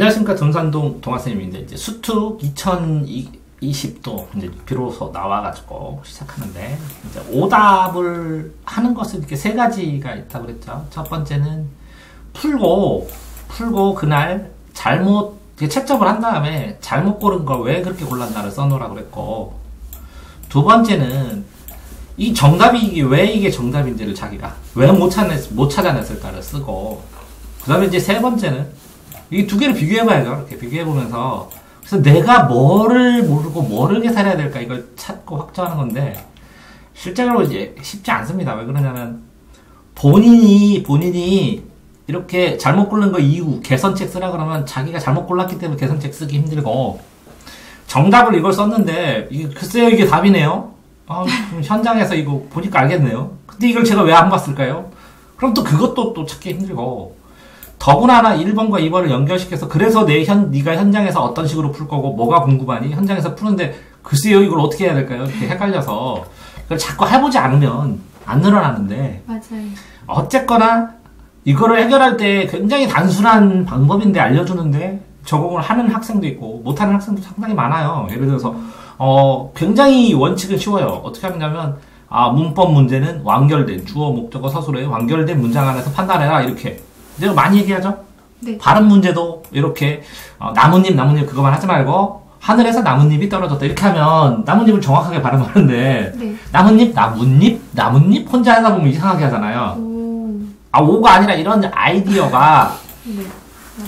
안녕하십니까. 전산동 동아쌤입니다. 이제 수특 2020도 이제 비로소 나와가지고 시작하는데, 이제 오답을 하는 것은 이렇게 세 가지가 있다고 그랬죠. 첫 번째는 풀고 그날 잘못 채점을 한 다음에 잘못 고른 걸 왜 그렇게 골랐나를 써놓으라고 그랬고, 두 번째는 이 정답이 왜 이게 정답인지를 자기가 왜 못 찾아냈을까를 쓰고, 그 다음에 이제 세 번째는 이 두 개를 비교해봐야죠. 이렇게 비교해보면서, 그래서 내가 뭐를 모르고 뭐를 계산해야 될까 이걸 찾고 확정하는 건데, 실제로 이제 쉽지 않습니다. 왜 그러냐면 본인이 이렇게 잘못 고른 거 이후 개선책 쓰라 그러면 자기가 잘못 골랐기 때문에 개선책 쓰기 힘들고, 정답을 이걸 썼는데 이게 글쎄요 이게 답이네요. 현장에서 이거 보니까 알겠네요. 근데 이걸 제가 왜 안 봤을까요? 그럼 또 그것도 또 찾기 힘들고, 더구나 1번과 2번을 연결시켜서 그래서 네가 현장에서 어떤 식으로 풀 거고 뭐가 궁금하니? 현장에서 푸는데 글쎄요 이걸 어떻게 해야 될까요? 이렇게 헷갈려서 이걸 자꾸 해보지 않으면 안 늘어나는데, 맞아요. 어쨌거나 이거를 해결할 때 굉장히 단순한 방법인데 알려주는데 적응을 하는 학생도 있고 못하는 학생도 상당히 많아요. 예를 들어서 굉장히 원칙은 쉬워요. 어떻게 하냐면 문법 문제는 완결된 주어 목적어 서술어에 완결된 문장 안에서 판단해라, 이렇게 내가 많이 얘기하죠. 네. 발음 문제도 이렇게 나뭇잎 그거만 하지 말고 하늘에서 나뭇잎이 떨어졌다 이렇게 하면 나뭇잎을 정확하게 발음하는데, 네. 나뭇잎 혼자 하다 보면 이상하게 하잖아요. 오가 아니라 이런 아이디어가 네.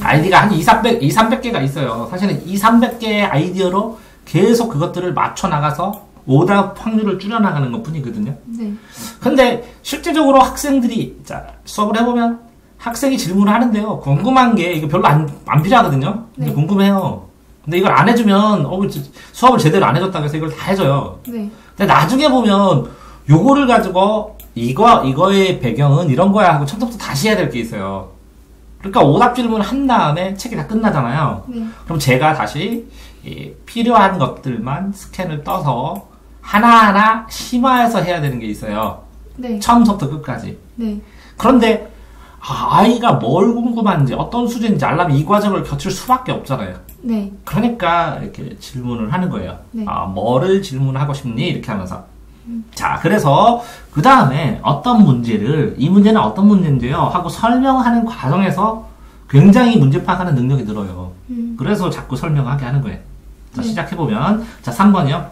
아이디가 한 200~300개가 있어요. 사실은 200~300개의 아이디어로 계속 그것들을 맞춰 나가서 오답 확률을 줄여나가는 것 뿐이거든요. 네. 근데 실제적으로 학생들이 수업을 해보면 학생이 질문을 하는데요. 궁금한 게 이거 별로 안 필요하거든요. 근데 네. 궁금해요. 근데 이걸 안 해주면 수업을 제대로 안 해줬다고 해서 이걸 다 해줘요. 네. 근데 나중에 보면 요거를 가지고 이거의 배경은 이런 거야 하고 처음부터 다시 해야 될 게 있어요. 그러니까 오답 질문을 한 다음에 책이 다 끝나잖아요. 네. 그럼 제가 다시 필요한 것들만 스캔을 떠서 하나하나 심화해서 해야 되는 게 있어요. 네. 처음부터 끝까지. 네. 그런데 아이가 뭘 궁금한지 어떤 수준인지 알려면 이 과정을 거칠 수밖에 없잖아요. 네. 그러니까 이렇게 질문을 하는 거예요. 네. 뭐를 질문하고 싶니? 이렇게 하면서. 자, 그래서 그 다음에 이 문제는 어떤 문제인데요 하고 설명하는 과정에서 굉장히 문제 파악하는 능력이 늘어요. 그래서 자꾸 설명하게 하는 거예요. 자, 네. 시작해보면, 자, 3번이요.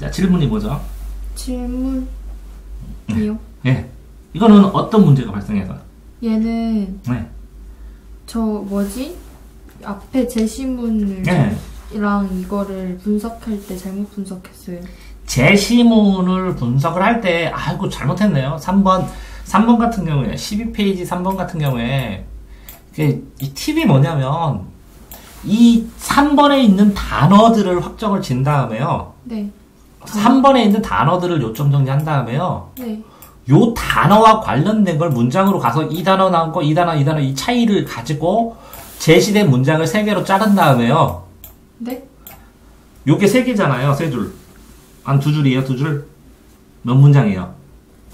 자, 질문이 뭐죠? 질문이요? 예. 이거는 어떤 문제가 발생해서? 얘는 네. 앞에 제시문을 네. 이랑 이거를 분석할 때 잘못 분석했어요. 제시문을 분석을 할 때 잘못했네요. 3번 같은 경우에 12페이지 3번 같은 경우에 이 팁이 뭐냐면 이 3번에 있는 단어들을 확정을 진 다음에요. 네. 3번에 있는 단어들을 요점 정리한 다음에요. 네. 요 단어와 관련된 걸 문장으로 가서 이 단어 나온 거, 이 단어 이 차이를 가지고 제시된 문장을 3개로 자른 다음에요. 네. 요게 3개잖아요. 3줄. 한 2줄이에요. 2줄. 몇 문장이에요?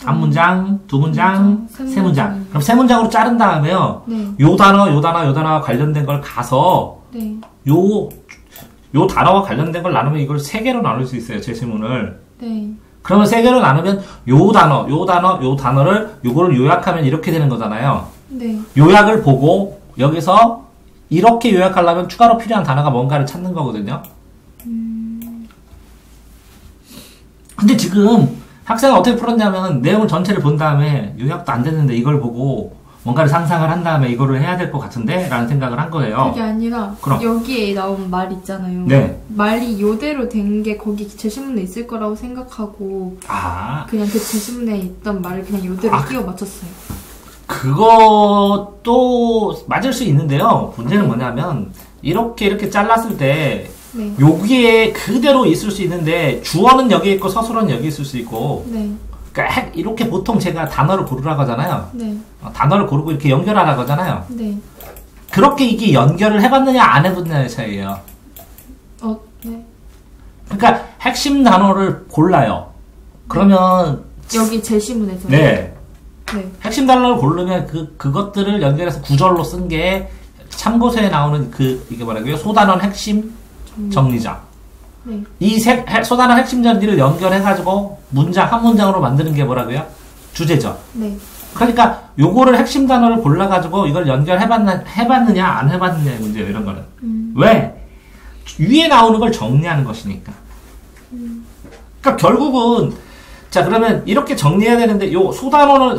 한 문장, 2문장, 3문장. 그럼 3문장으로 자른 다음에요. 네. 요 단어와 관련된 걸 가서 네. 요 단어와 관련된 걸 나누면 이걸 3개로 나눌 수 있어요. 제시문을. 네. 그러면 3개로 나누면 요 단어를 요거를 요약하면 이렇게 되는 거잖아요. 네. 요약을 보고 여기서 이렇게 요약하려면 추가로 필요한 단어가 뭔가를 찾는 거거든요. 근데 지금 학생은 어떻게 풀었냐면 내용을 전체를 본 다음에 요약도 안 됐는데 이걸 보고 뭔가를 상상을 한 다음에 이거를 해야 될 것 같은데? 라는 생각을 한 거예요. 그게 아니라 그럼. 여기에 나온 말 있잖아요. 네. 말이 요대로 된 게 거기 제시문에 있을 거라고 생각하고 그냥 그 제시문에 있던 말을 그냥 요대로 끼워 맞췄어요. 그것도 맞을 수 있는데요. 문제는 뭐냐면 이렇게 잘랐을 때 네. 여기에 그대로 있을 수 있는데 주어는 여기 있고 서술어는 여기 있을 수 있고, 네. 그러니까 이렇게 보통 제가 단어를 고르라고 하잖아요. 네. 단어를 고르고 이렇게 연결하라고 하잖아요. 네. 그렇게 이게 연결을 해봤느냐 안 해봤느냐의 차이예요. 네. 그러니까 핵심 단어를 골라요. 그러면 여기 제시문에서. 네. 네. 핵심 단어를 고르면 그것들을 연결해서 구절로 쓴 게 참고서에 나오는 이게 뭐라고요? 소단원 핵심 정리자. 네. 이 소단원 핵심 정리를 연결해가지고 한 문장으로 만드는 게 뭐라고요? 주제죠. 네. 그러니까 요거를 핵심 단어를 골라가지고 이걸 해봤느냐 안 해봤느냐의 문제예요. 이런 거는. 왜? 위에 나오는 걸 정리하는 것이니까. 그러니까 결국은 자 그러면 이렇게 정리해야 되는데 요 소단원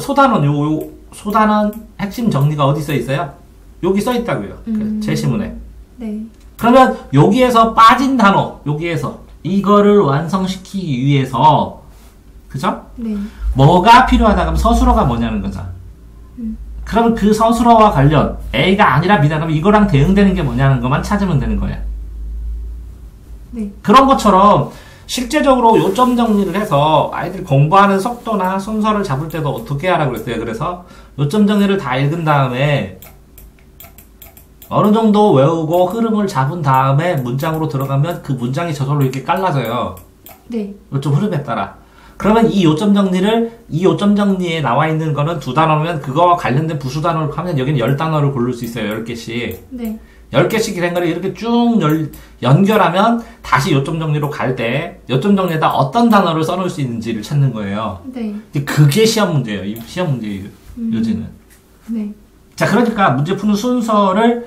핵심 정리가 어디 써 있어요? 여기 써 있다고요. 그 제시문에. 네. 그러면 여기에서 빠진 단어, 여기에서 이거를 완성시키기 위해서 그죠? 네. 뭐가 필요하다 그러면 서술어가 뭐냐는 거죠. 그러면 그 서술어와 관련 A가 아니라 B다 그러면 이거랑 대응되는 게 뭐냐는 것만 찾으면 되는 거예요. 네. 그런 것처럼 실제적으로 요점 정리를 해서 아이들이 공부하는 속도나 순서를 잡을 때도 어떻게 하라고 그랬어요. 그래서 요점 정리를 다 읽은 다음에 어느 정도 외우고 흐름을 잡은 다음에 문장으로 들어가면 그 문장이 저절로 이렇게 깔라져요. 네. 요점 흐름에 따라. 그러면 이 요점 정리에 나와 있는 거는 2단어면 그거와 관련된 부수 단어를 하면 여기는 10단어를 고를 수 있어요. 10개씩. 네. 10개씩 된 거를 이렇게 쭉 연결하면 다시 요점 정리로 갈 때 요점 정리에다 어떤 단어를 써놓을 수 있는지를 찾는 거예요. 네. 그게 시험 문제예요. 시험 문제예요. 요지는. 네. 자, 그러니까 문제 푸는 순서를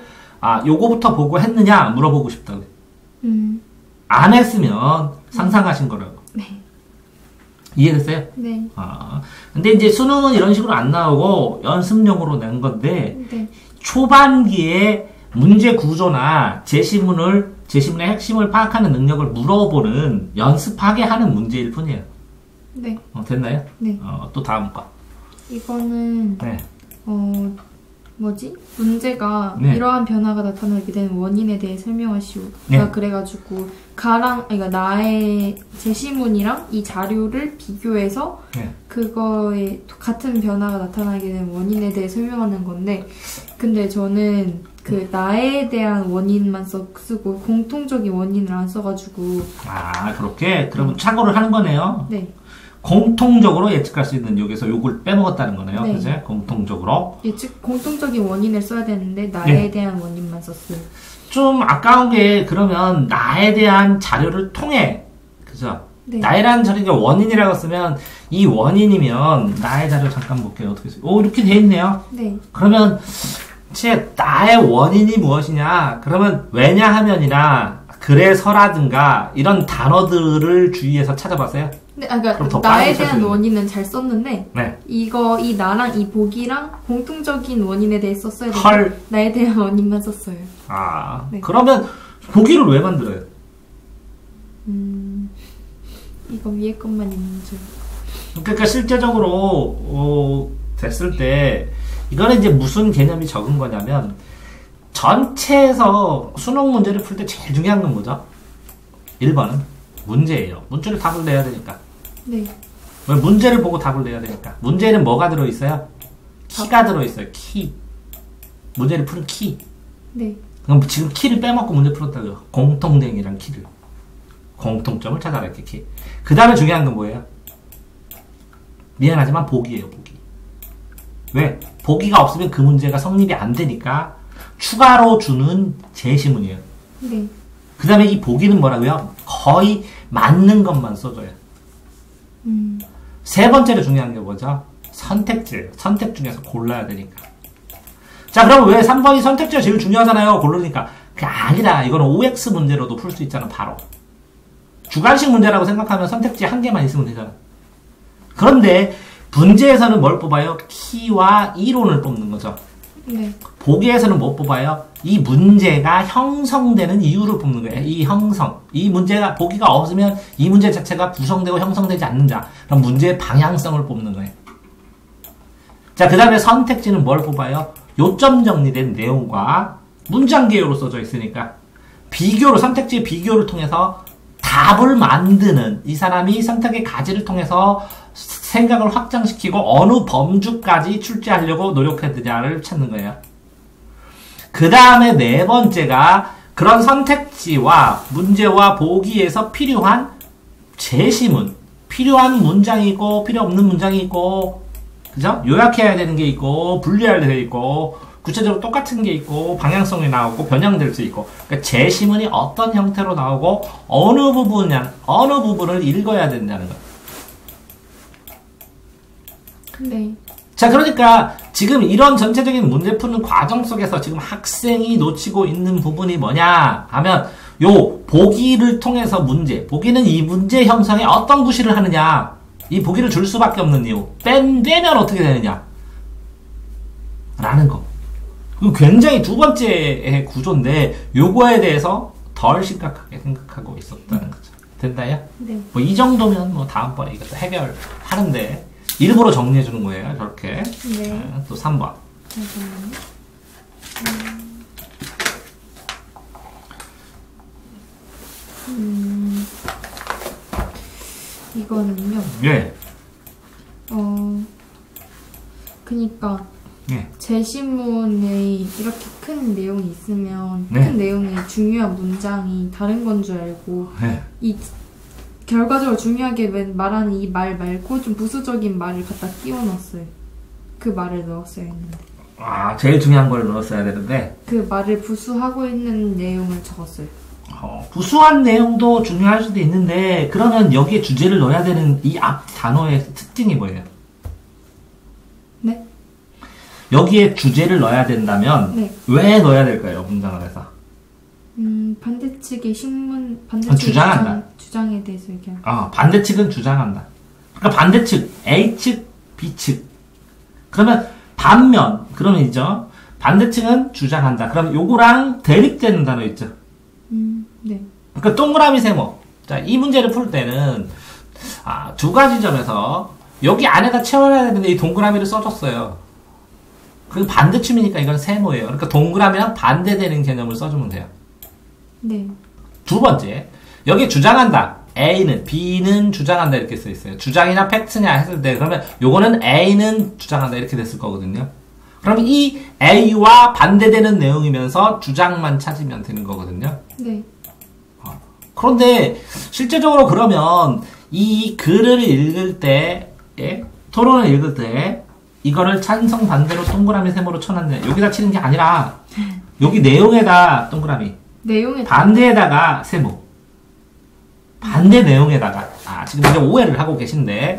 요거부터 보고 했느냐 물어보고 싶다고. 안 했으면 상상하신 거라고. 네. 이해됐어요? 네. 근데 이제 수능은 이런 식으로 안 나오고 연습용으로 낸 건데 네. 초반기에 문제 구조나 제시문의 핵심을 파악하는 능력을 물어보는 연습하게 하는 문제일 뿐이에요. 네. 됐나요? 네. 또 다음 거. 이거는 네. 문제가 네. 이러한 변화가 나타나게 된 원인에 대해 설명하시오. 네. 그래가지고 그러니까 나의 제시문이랑 이 자료를 비교해서 네. 그거에 같은 변화가 나타나게 된 원인에 대해 설명하는 건데, 근데 저는 그 나에 대한 원인만 쓰고 공통적인 원인을 안 써가지고. 그렇게? 그러면 착오를 하는 거네요. 네. 공통적으로 예측할 수 있는 여기서 요걸 빼먹었다는 거네요. 네. 그죠? 공통적으로. 공통적인 원인을 써야 되는데 나에 네. 대한 원인만 썼어요. 좀 아까운 게 그러면 나에 대한 자료를 통해 그죠? 네. 나에라는 자료가 원인이라고 쓰면 이 원인이면 나의 자료 잠깐 볼게요. 어떻게 써요? 이렇게 돼 있네요. 네. 그러면 나의 원인이 무엇이냐? 그러면 왜냐하면이나 그래서라든가 이런 단어들을 주의해서 찾아봤어요. 네, 그러니까 나에 대한 원인은 잘 썼는데 네. 이 나랑 이 보기랑 공통적인 원인에 대해 썼어야 되는데 헐. 나에 대한 원인만 썼어요. 네. 그러면 보기를 왜 만들어요? 이거 위에 것만 있는 줄. 그러니까 실제적으로 됐을 때 이거는 이제 무슨 개념이 적은 거냐면 전체에서 수능 문제를 풀 때 제일 중요한 건 뭐죠? 1번은 문제예요. 문제를 답을 내야 되니까. 네. 왜 문제를 보고 답을 내야 되니까. 문제는 뭐가 들어있어요? 키가 들어있어요. 키. 문제를 푸는 키. 네. 그럼 지금 키를 빼먹고 문제 풀었다고요. 공통점이란 키를. 공통점을 찾아라 이렇게 키. 그 다음에 중요한 건 뭐예요? 미안하지만 보기예요. 보기. 왜? 보기가 없으면 그 문제가 성립이 안 되니까 추가로 주는 제시문이에요. 네. 그 다음에 이 보기는 뭐라고요? 거의 맞는 것만 써줘요. 세 번째로 중요한 게 뭐죠? 선택지예요. 선택 중에서 골라야 되니까. 자, 그럼 왜 3번이 선택지가 제일 중요하잖아요. 고르니까. 그게 아니라 이거는 OX 문제로도 풀 수 있잖아. 바로. 주관식 문제라고 생각하면 선택지 한 개만 있으면 되잖아. 그런데 문제에서는 뭘 뽑아요? 키와 이론을 뽑는 거죠. 네. 보기에서는 뭐 뽑아요? 이 문제가 형성되는 이유를 뽑는 거예요. 이 형성. 이 문제가 보기가 없으면 이 문제 자체가 구성되고 형성되지 않는다. 그럼 문제의 방향성을 뽑는 거예요. 자, 그 다음에 선택지는 뭘 뽑아요? 요점 정리된 내용과 문장 개요로 써져 있으니까 선택지의 비교를 통해서 답을 만드는 이 사람이 선택의 가지를 통해서 생각을 확장시키고 어느 범주까지 출제하려고 노력했느냐를 찾는 거예요. 그 다음에 네 번째가 그런 선택지와 문제와 보기에서 필요한 제시문, 필요한 문장이 있고 필요 없는 문장이 있고, 그죠? 요약해야 되는 게 있고 분리해야 되는 게 있고 구체적으로 똑같은 게 있고 방향성이 나오고 변형될 수 있고 그러니까 재시문이 어떤 형태로 나오고 어느 부분을 읽어야 된다는 거예요. 네. 자, 그러니까 지금 이런 전체적인 문제 푸는 과정 속에서 지금 학생이 놓치고 있는 부분이 뭐냐 하면 요 보기를 통해서 보기는 이 문제 형성에 어떤 구실을 하느냐, 이 보기를 줄 수밖에 없는 이유, 빼면 어떻게 되느냐 라는 거. 굉장히 두 번째의 구조인데 요거에 대해서 덜 심각하게 생각하고 있었다는 거죠. 됐나요? 네. 뭐 이 정도면 뭐 다음번에 이것도 해결하는데 일부러 정리해 주는 거예요. 저렇게. 네. 또 3번. 잠깐만요. 이거는요. 예. 그니까 예. 제시문에 이렇게 큰 내용이 있으면 네. 큰 내용의 중요한 문장이 다른 건 줄 알고 예. 이 결과적으로 중요하게 말하는 이 말 말고 좀 부수적인 말을 갖다 끼워 넣었어요. 그 말을 넣었어야 했는데. 아, 제일 중요한 걸 넣었어야 되는데 그 말을 부수하고 있는 내용을 적었어요. 부수한 내용도 중요할 수도 있는데 그러면 여기에 주제를 넣어야 되는 이 앞 단어의 특징이 뭐예요? 네? 여기에 주제를 넣어야 된다면 네. 왜 넣어야 될까요? 문장을 해서. 반대측의 주장한다. 주장에 대해서 얘기하는. 반대측은 주장한다. 그러니까 반대측, A측, B측. 그러면 반면, 그러면 있죠. 반대측은 주장한다. 그럼 요거랑 대립되는 단어 있죠. 네. 그러니까 동그라미 세모. 자, 이 문제를 풀 때는 두 가지 점에서 여기 안에다 채워야 되는데 이 동그라미를 써줬어요. 그리고 반대춤이니까 이건 세모예요. 그러니까 동그라미랑 반대되는 개념을 써주면 돼요. 네. 두 번째, 여기 주장한다. A는, B는 주장한다 이렇게 써 있어요. 주장이나 팩트냐 했을 때 그러면 요거는 A는 주장한다 이렇게 됐을 거거든요. 그러면 이 A와 반대되는 내용이면서 주장만 찾으면 되는 거거든요. 네. 그런데 실제적으로 그러면 이 글을 읽을 때, 토론을 읽을 때 이거를 찬성 반대로 동그라미 세모로 쳐놨네. 여기다 치는 게 아니라 여기 내용에다 동그라미, 내용에 반대에다가 세모, 반대 내용에다가 지금 이제 오해를 하고 계신데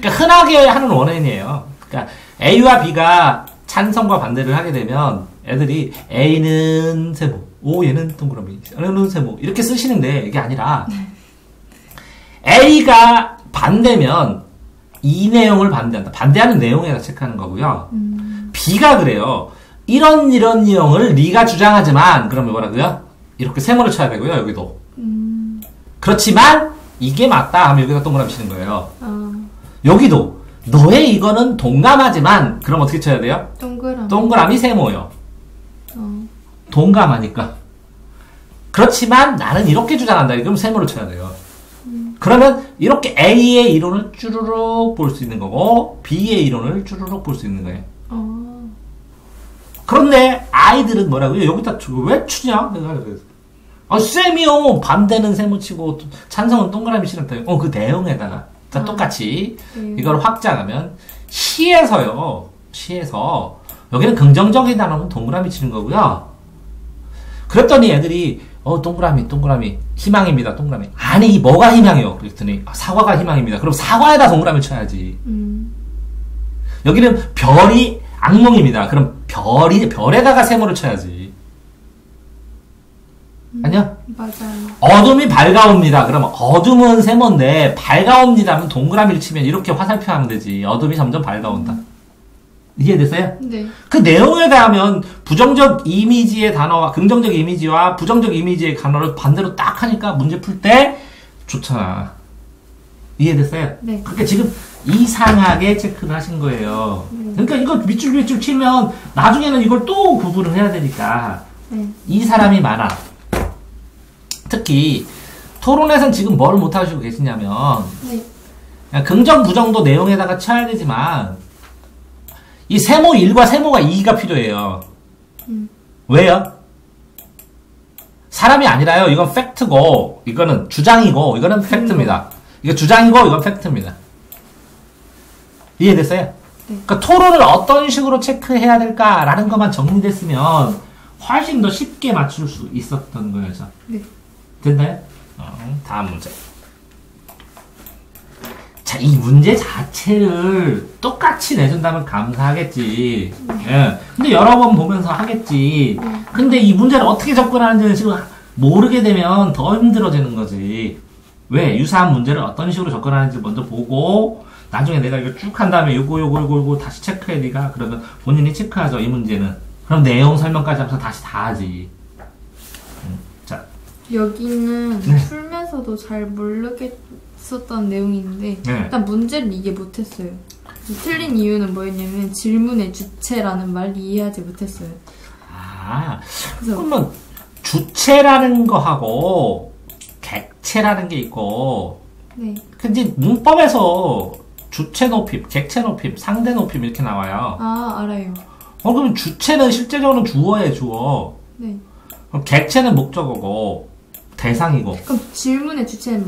그러니까 흔하게 하는 원인이에요. 그러니까 A와 B가 찬성과 반대를 하게 되면 애들이 A는 세모, 얘는 동그라미, 얘는 세모 이렇게 쓰시는데 이게 아니라 A가 반대면 이 내용을 반대한다. 반대하는 내용에다 체크하는 거고요. B가 그래요. 이런 내용을 네가 주장하지만 그러면 뭐라고요? 이렇게 세모를 쳐야 되고요. 여기도. 그렇지만 이게 맞다 하면 여기다 동그라미 치는 거예요. 여기도 너의 이거는 동감하지만 그럼 어떻게 쳐야 돼요? 동그라미 세모요. 동감하니까. 그렇지만 나는 이렇게 주장한다. 그럼 세모를 쳐야 돼요. 그러면 이렇게 A의 이론을 쭈루룩 볼 수 있는 거고 B의 이론을 쭈루룩 볼 수 있는 거예요. 그런데 아이들은 뭐라고요? 여기다 왜 추냐? 내가 그래서 쌤이요. 반대는 세모 치고 찬성은 동그라미 치는다. 그 내용에다가 똑같이 이걸 확장하면 시에서 여기는 긍정적인 단어는 동그라미 치는 거고요. 그랬더니 애들이 동그라미 희망입니다. 동그라미. 아니 뭐가 희망이요? 그랬더니 사과가 희망입니다. 그럼 사과에다 동그라미 쳐야지. 여기는 별이 악몽입니다. 그럼 별에다가 세모를 쳐야지. 아니야? 맞아요. 어둠이 밝아옵니다. 그러면 어둠은 세모인데 밝아옵니다 하면 동그라미를 치면 이렇게 화살표 하면 되지. 어둠이 점점 밝아온다. 이해됐어요? 네. 그 내용에 대하면 부정적 이미지의 단어와 긍정적 이미지와 부정적 이미지의 단어를 반대로 딱 하니까 문제 풀 때 좋잖아. 이해됐어요? 네. 그러니까 지금 이상하게 체크를 하신 거예요. 그러니까 이거 밑줄 치면 나중에는 이걸 또 구분을 해야 되니까 이 사람이 많아. 특히 토론에서는 지금 뭘 못하시고 계시냐면 그냥 긍정 부정도 내용에다가 쳐야 되지만 이 세모 1과 세모가 2가 필요해요. 왜요? 사람이 아니라요. 이건 팩트고 이거는 주장이고 이거는 팩트입니다. 이거 주장이고 이건 팩트입니다. 이해됐어요? 그러니까 토론을 어떤 식으로 체크해야 될까라는 것만 정리됐으면 훨씬 더 쉽게 맞출 수 있었던 거예요. 네. 됐나요? 다음 문제. 자, 이 문제 자체를 똑같이 내준다면 감사하겠지. 예. 근데 여러 번 보면서 하겠지. 근데 이 문제를 어떻게 접근하는지는 지금 모르게 되면 더 힘들어지는 거지. 왜? 유사한 문제를 어떤 식으로 접근하는지 먼저 보고, 나중에 내가 이거 쭉 한 다음에 요거 다시 체크해, 네가. 그러면 본인이 체크하죠, 이 문제는. 그럼 내용 설명까지 하면서 다시 다 하지. 자. 여기는 네. 풀면서도 잘 모르겠었던 내용인데 네. 일단 문제를 이해 못했어요. 틀린 이유는 뭐였냐면 질문의 주체라는 말 이해하지 못했어요. 아, 그래서 그러면 주체라는 거하고 객체라는 게 있고, 네. 근데 문법에서 주체 높임, 객체 높임, 상대 높임 이렇게 나와요. 아, 알아요. 그럼 주체는 실제적으로는 주어예요, 주어. 네. 그럼 객체는 목적어고 대상이고. 그럼 질문의 주체는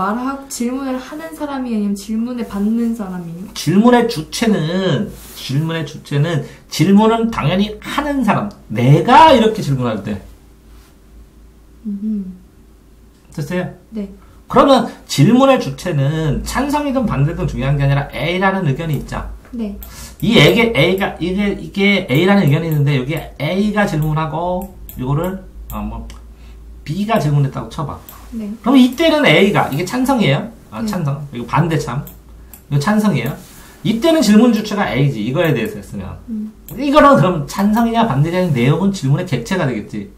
질문을 하는 사람이 아니면 질문을 받는 사람이에요? 질문의 주체는 질문은 당연히 하는 사람. 내가 이렇게 질문할 때. 됐어요? 네. 그러면 질문의 주체는 찬성이든 반대든 중요한 게 아니라 A라는 의견이 있죠. 네. 이게 A라는 의견이 있는데 여기 A가 질문하고 이거를 B가 질문했다고 쳐봐. 네. 그럼 이때는 A가 이게 찬성이에요. 네. 찬성. 이거 반대 참. 이거 찬성이에요. 이때는 질문 주체가 A지. 이거에 대해서 했으면. 이거는 그럼 찬성이냐 반대냐의 내용은 질문의 객체가 되겠지.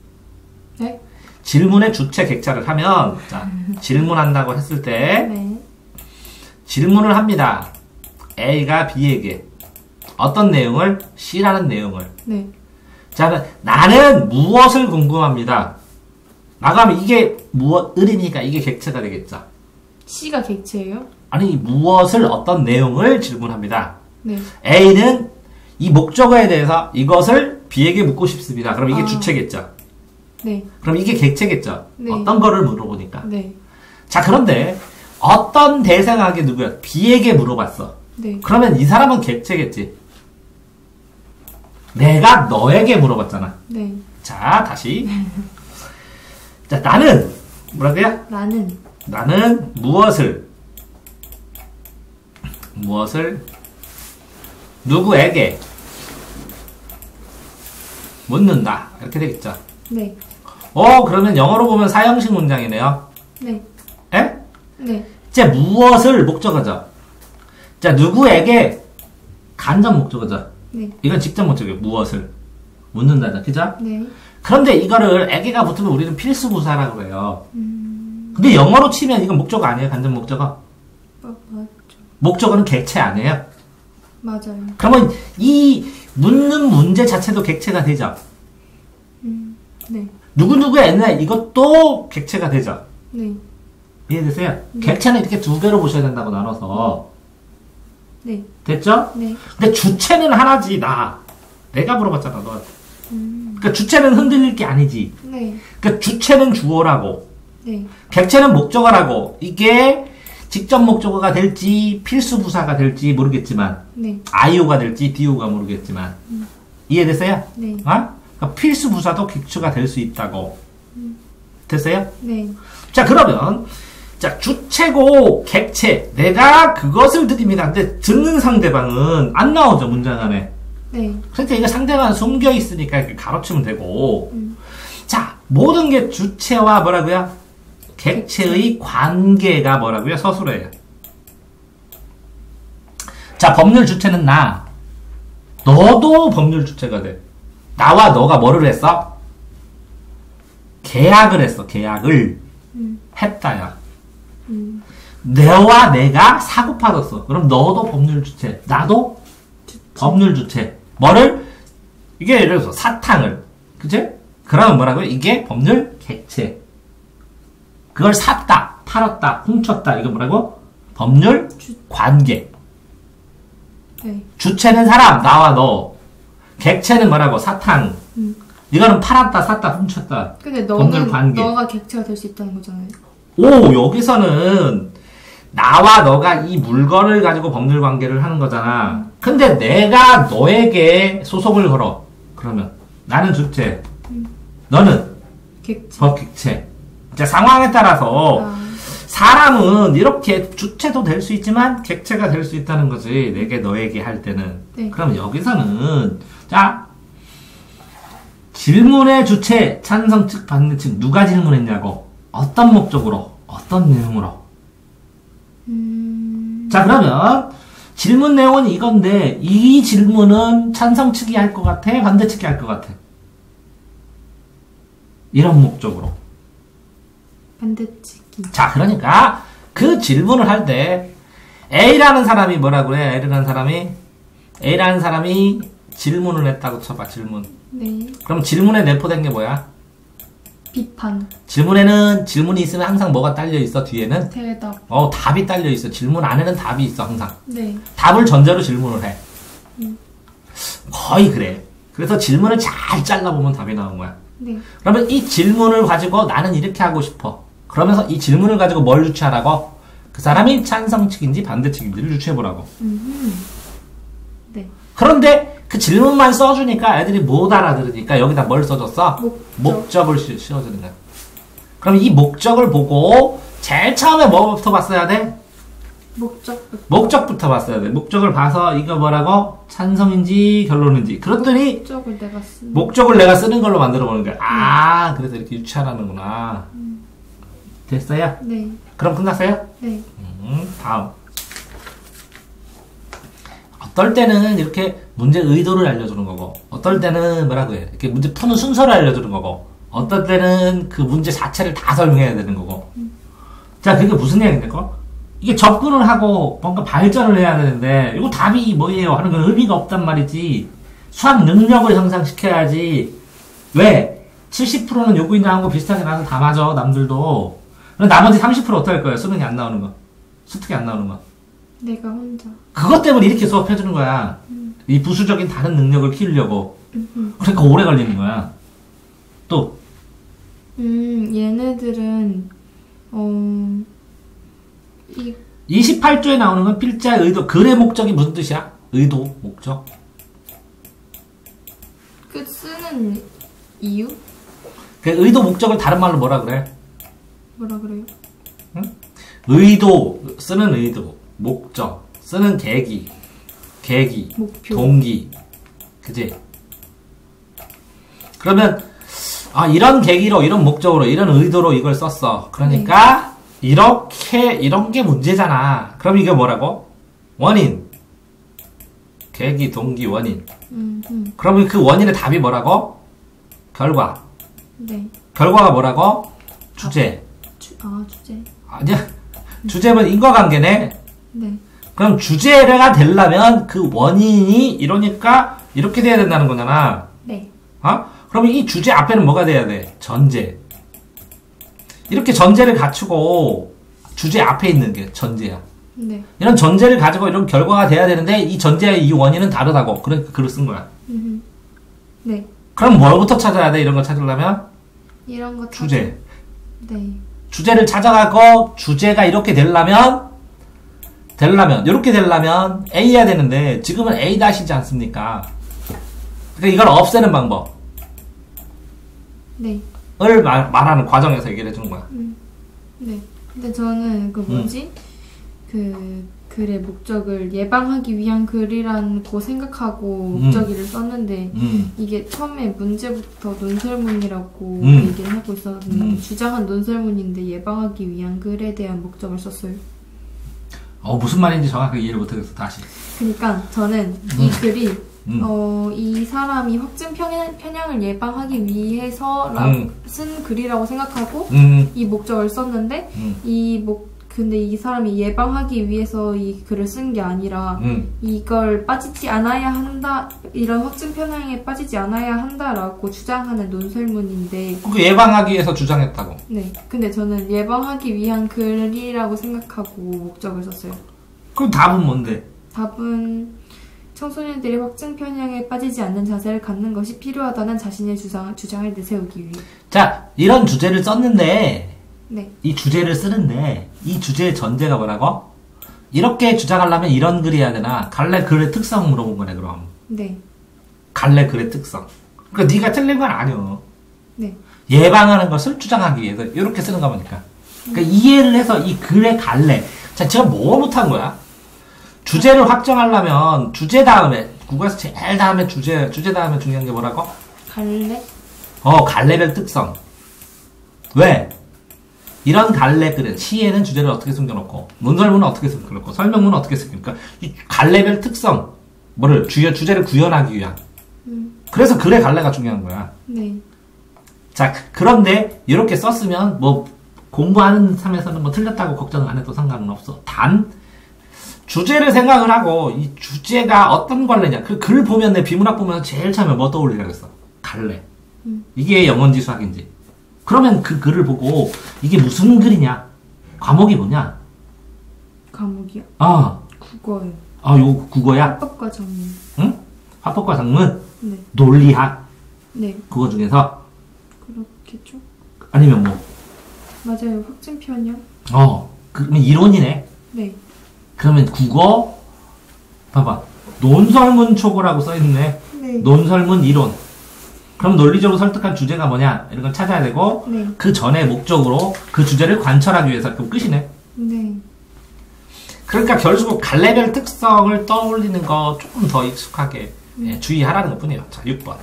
네. 질문의 주체 객체를 하면 자, 질문한다고 했을 때 네. 질문을 합니다. A가 B에게 어떤 내용을? C라는 내용을. 네. 자, 나는 무엇을 궁금합니다. 나가면 이게 무엇을이니까 이게 객체가 되겠죠. C가 객체예요? 아니, 무엇을 어떤 내용을 질문합니다. 네. A는 이 목적어에 대해서 이것을 B에게 묻고 싶습니다. 그럼 이게 아. 주체겠죠. 네. 그럼 이게 객체겠죠. 네. 어떤 거를 물어보니까. 네. 자, 그런데 어떤 대상에게 누구야? B에게 물어봤어. 네. 그러면 이 사람은 객체겠지. 내가 너에게 물어봤잖아. 네. 자, 다시. 자, 나는 뭐라고요? 나는 무엇을 누구에게 묻는다. 이렇게 되겠죠. 네. 그러면 영어로 보면 사형식 문장이네요. 네. 에? 네. 자, 무엇을 목적어죠. 자, 누구에게 간접 목적어죠. 네. 이건 직접 목적이에요. 무엇을 묻는다죠. 그죠? 네. 그런데 이거를 에게가 붙으면 우리는 필수 부사라고 해요. 근데 영어로 치면 이건 목적어 아니에요? 간접 목적어? 맞죠. 목적어는 객체 아니에요? 맞아요. 그러면 이 묻는 문제 자체도 객체가 되죠. 네. 누구누구의 옛날 이것도 객체가 되죠. 네. 이해되세요? 네. 객체는 이렇게 두 개로 보셔야 된다고 나눠서. 네. 됐죠? 네. 근데 주체는 하나지, 내가 물어봤잖아, 너한테. 그러니까 주체는 흔들릴 게 아니지. 네. 그러니까 주체는 주어라고, 네. 객체는 목적어라고. 이게 직접 목적어가 될지 필수 부사가 될지 모르겠지만, 네. IO가 될지 DO가 모르겠지만, 이해됐어요? 네. 그러니까 필수 부사도 객체가 될 수 있다고. 됐어요? 네. 자, 그러면 자, 주체고 객체, 내가 그것을 드립니다. 근데 듣는 상대방은 안 나오죠, 문장 안에. 네. 그러니까 이거 상대방은 숨겨 있으니까 이렇게 가로치면 되고. 자, 모든 게 주체와 뭐라고요? 객체의 관계가 뭐라고요? 서술어예요. 자, 법률 주체는 나. 너도 법률 주체가 돼. 나와 너가 뭐를 했어? 계약을 했어, 계약을. 했다야. 너와 내가 사고 파졌어. 그럼 너도 법률 주체, 나도 법률 주체. 뭐를? 이게 예를 들어서 사탕을, 그치? 그러면 뭐라고요? 이게 법률 객체. 그걸 샀다, 팔았다, 훔쳤다. 이거 뭐라고? 법률 관계. 네. 주체는 사람, 나와 너. 객체는 뭐라고? 사탕. 이거는 팔았다, 샀다, 훔쳤다. 근데 법률 관계. 너가 객체가 될 수 있다는 거잖아요. 오, 여기서는 나와 너가 이 물건을 가지고 법률 관계를 하는 거잖아. 근데 내가 너에게 소송을 걸어. 그러면 나는 주체, 너는 객체. 법객체. 이제 상황에 따라서 사람은 이렇게 주체도 될 수 있지만 객체가 될 수 있다는 거지. 내게 너에게 할 때는. 네. 그럼 여기서는 자 질문의 주체 찬성 측 반대 측 누가 질문했냐고 어떤 목적으로 어떤 내용으로. 자 그러면 질문 내용은 이건데 이 질문은 찬성 측이 할 것 같아 반대 측이 할 것 같아. 이런 목적으로. 반대측이. 자, 그러니까 그 질문을 할 때 A라는 사람이 뭐라고 그래? A라는 사람이 질문을 했다고 쳐봐. 질문. 네. 그럼 질문에 내포된 게 뭐야? 비판. 질문에는 질문이 있으면 항상 뭐가 딸려 있어? 뒤에는 대답. 답이 딸려 있어. 질문 안에는 답이 있어 항상. 네. 답을 전제로 질문을 해. 거의 그래. 그래서 질문을 잘 잘라보면 답이 나온 거야. 네. 그러면 이 질문을 가지고 나는 이렇게 하고 싶어. 그러면서 이 질문을 가지고 뭘 유추하라고? 그 사람이 찬성 측인지 반대 측인지를 유추해보라고. 네. 그런데 그 질문만 써주니까 애들이 못 알아들으니까 여기다 뭘 써줬어? 목적을 씌워주는 거야. 그럼 이 목적을 보고 제일 처음에 뭐부터 봤어야 돼? 목적부터 봤어야 돼. 목적을 봐서 이거 뭐라고? 찬성인지 결론인지. 그랬더니 목적을 내가 쓰는 걸로 만들어 보는 거야. 아, 그래서 이렇게 유추하라는구나. 됐어요? 네. 그럼 끝났어요? 네. 다음. 어떨 때는 이렇게 문제 의도를 알려주는 거고, 어떨 때는 뭐라고 해? 이렇게 문제 푸는 순서를 알려주는 거고, 어떨 때는 그 문제 자체를 다 설명해야 되는 거고. 자, 그게 무슨 얘기입니까? 이게 접근을 하고 뭔가 발전을 해야 되는데, 이거 답이 뭐예요? 하는 건 의미가 없단 말이지. 수학 능력을 향상시켜야지. 왜? 70%는 요구인 나온 거 비슷하게 나와서 다 맞아, 남들도. 그럼 나머지 30% 어떡할 거예요? 수능이 안 나오는 거. 수특이 안 나오는 거. 내가 혼자. 그것 때문에 이렇게 수업해주는 거야. 이 부수적인 다른 능력을 키우려고. 그러니까 오래 걸리는 거야. 또. 얘네들은, 28조에 나오는 건 필자의 의도, 글의 목적이 무슨 뜻이야? 의도, 목적. 그 쓰는 이유? 그 의도, 목적을 다른 말로 뭐라 그래? 뭐라 그래요? 응? 의도, 쓰는 의도, 목적, 쓰는 계기, 목표. 동기. 그지? 그러면, 이런 계기로, 이런 목적으로, 이런 의도로 이걸 썼어. 그러니까, 이런 게 문제잖아. 그럼 이게 뭐라고? 원인. 계기, 동기, 원인. 그러면 그 원인의 답이 뭐라고? 결과. 네. 결과가 뭐라고? 주제. 주제. 아니야. 주제면 인과관계네. 네. 그럼 주제가 되려면 그 원인이 이러니까 이렇게 돼야 된다는 거잖아. 네. 그러면 이 주제 앞에는 뭐가 돼야 돼? 전제. 이렇게 전제를 갖추고 주제 앞에 있는 게 전제야. 네. 이런 전제를 가지고 이런 결과가 돼야 되는데 이 전제의 이 원인은 다르다고. 그러니까 글을 쓴 거야. 네. 그럼 뭘부터 찾아야 돼? 이런 거 찾으려면? 이런 거 주제. 네. 주제를 찾아가고 주제가 이렇게 되려면 이렇게 되려면 A 해야 되는데 지금은 A-이지 않습니까? 그러니까 이걸 없애는 방법. 네. 을 말하는 과정에서 얘기를 해주는 거야. 네. 근데 저는 그 글의 목적을 예방하기 위한 글이라고 생각하고 목적이를 썼는데 이게 처음에 문제부터 논설문이라고 얘기를 하고 있었는데 주장한 논설문인데 예방하기 위한 글에 대한 목적을 썼어요. 무슨 말인지 정확하게 이해를 못하겠어. 다시. 그러니까 저는 이 글이 이 사람이 확증 편향을 예방하기 위해서 쓴 글이라고 생각하고 이 목적을 썼는데 근데 이 사람이 예방하기 위해서 이 글을 쓴 게 아니라 이걸 빠지지 않아야 한다, 이런 확증 편향에 빠지지 않아야 한다라고 주장하는 논설문인데 그 예방하기 위해서 주장했다고. 네. 근데 저는 예방하기 위한 글이라고 생각하고 목적을 썼어요. 그럼 답은 뭔데? 답은 청소년들이 확증 편향에 빠지지 않는 자세를 갖는 것이 필요하다는 자신의 주장을 내세우기 위해. 자, 이런 주제를 썼는데 네. 이 주제를 쓰는데 이 주제의 전제가 뭐라고? 이렇게 주장하려면 이런 글이 해야 되나? 갈래 글의 특성 물어본 거네 그럼. 네. 갈래 글의 특성. 그러니까 네가 틀린 건 아니오. 네. 예방하는 것을 주장하기 위해서 이렇게 쓰는 거 보니까. 그러니까 이해를 해서 이 글의 갈래. 자, 제가 뭐 못한 거야? 주제를 확정하려면 주제 다음에 국어에서 제일 다음에 주제 다음에 중요한 게 뭐라고? 갈래? 갈래별 특성. 왜? 이런 갈래글은 시에는 주제를 어떻게 숨겨놓고 논설문은 어떻게 숨겨놓고 설명문은 어떻게 숨겨놓고 이 갈래별 특성 뭐를 주제를 구현하기 위한 그래서 글의 갈래가 중요한 거야. 네. 자, 그런데 이렇게 썼으면 뭐 공부하는 삶에서는 뭐 틀렸다고 걱정 안 해도 상관은 없어. 단 주제를 생각을 하고 이 주제가 어떤 갈래냐 그 글 보면 내 비문학 보면 제일 처음에 뭐 떠올리라 그랬어? 갈래. 이게 영어인지 수학인지. 그러면 그 글을 보고 이게 무슨 글이냐? 과목이 뭐냐? 과목이요? 국어요. 요 국어야? 화법과 작문. 응? 화법과 작문? 네. 논리학? 네. 그거 중에서? 그렇겠죠? 아니면 뭐? 맞아요. 확증편이요? 그러면 이론이네? 네. 그러면 국어? 봐봐. 논설문 초고라고 써있네. 네. 논설문 이론. 그럼 논리적으로 설득한 주제가 뭐냐? 이런 걸 찾아야 되고, 네. 그 전에 목적으로 그 주제를 관철하기 위해서 그럼 끝이네. 네. 그러니까 결국 갈래별 특성을 떠올리는 거 조금 더 익숙하게 주의하라는 것 뿐이에요. 자, 6번.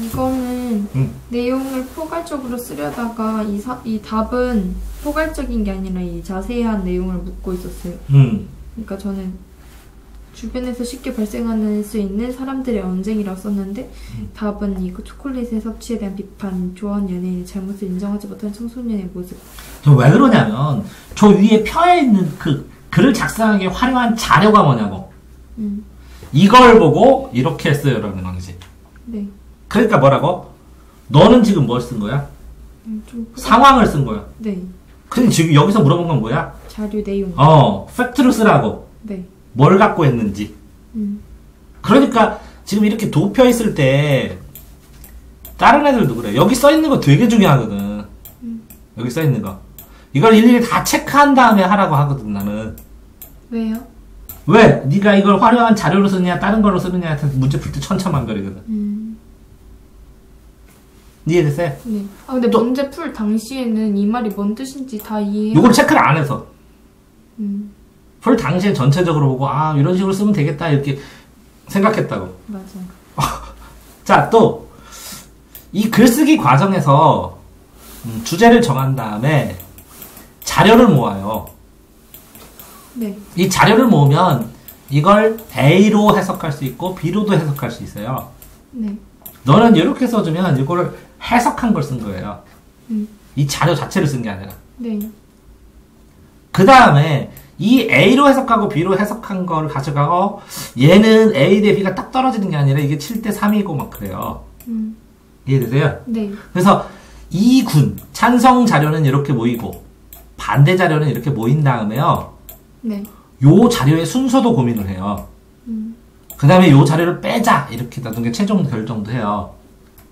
이거는 내용을 포괄적으로 쓰려다가 이 답은 포괄적인 게 아니라 이 자세한 내용을 묻고 있었어요. 그러니까 저는 주변에서 쉽게 발생할 수 있는 사람들의 언쟁이라고 썼는데 답은 이 초콜릿의 섭취에 대한 비판, 조언 연예인의 잘못을 인정하지 못한 청소년의 모습. 왜 그러냐면 저 위에 펴에 있는 그 글을 작성하기 활용한 자료가 뭐냐고. 이걸 보고 이렇게 했어요 라는 거지. 네. 그러니까 뭐라고? 너는 지금 뭘 쓴 거야? 상황을 쓴 거야. 네. 근데 지금 여기서 물어본 건 뭐야? 자료 내용. 팩트를 쓰라고. 네. 뭘 갖고 했는지. 그러니까 지금 이렇게 도표 있을 때 다른 애들도 그래. 여기 써 있는 거 되게 중요하거든. 여기 써 있는 거. 이걸 일일이 다 체크한 다음에 하라고 하거든 나는. 왜요? 왜? 네가 이걸 활용한 자료로 쓰느냐 다른 걸로 쓰느냐 하여튼 문제 풀 때 천차만별이거든. 이해됐어요? 네. 근데 문제 풀 당시에는 이 말이 뭔 뜻인지 다 이해해요. 이걸 체크를 안 해서. 풀 당시에 전체적으로 보고 이런 식으로 쓰면 되겠다 이렇게 생각했다고. 맞아요. 자, 또 이 글쓰기 과정에서 주제를 정한 다음에 자료를 모아요. 네. 이 자료를 모으면 이걸 A로 해석할 수 있고 B로도 해석할 수 있어요. 네. 너는 이렇게 써주면 이거를 해석한 걸 쓴 거예요. 이 자료 자체를 쓴 게 아니라. 네. 그 다음에 이 A로 해석하고 B로 해석한 걸 가져가고 얘는 A 대 B가 딱 떨어지는 게 아니라 이게 7대 3이고 막 그래요. 이해되세요? 네. 그래서 이 군, 찬성 자료는 이렇게 모이고 반대 자료는 이렇게 모인 다음에요. 네. 요 자료의 순서도 고민을 해요. 그 다음에 요 자료를 빼자 이렇게 나중에 최종 결정도 해요.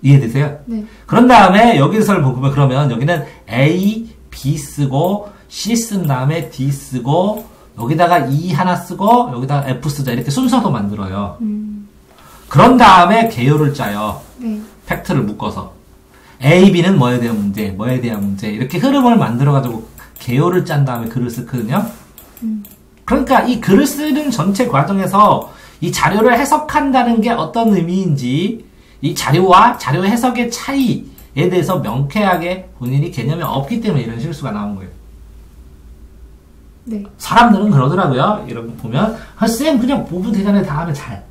이해되세요? 네. 그런 다음에 여기서 보면 그러면 여기는 A, B 쓰고 C 쓴 다음에 D 쓰고 여기다가 E 하나 쓰고 여기다가 F 쓰자 이렇게 순서도 만들어요. 그런 다음에 개요를 짜요. 네. 팩트를 묶어서 A, B는 뭐에 대한 문제, 뭐에 대한 문제 이렇게 흐름을 만들어가지고 개요를 짠 다음에 글을 쓰거든요. 그러니까 이 글을 쓰는 전체 과정에서 이 자료를 해석한다는 게 어떤 의미인지 이 자료와 자료 해석의 차이에 대해서 명쾌하게 본인이 개념이 없기 때문에 이런 실수가 나온 거예요. 네. 사람들은 그러더라고요. 이런 거 보면 쌤 그냥 보부 대전에 다 하면 잘.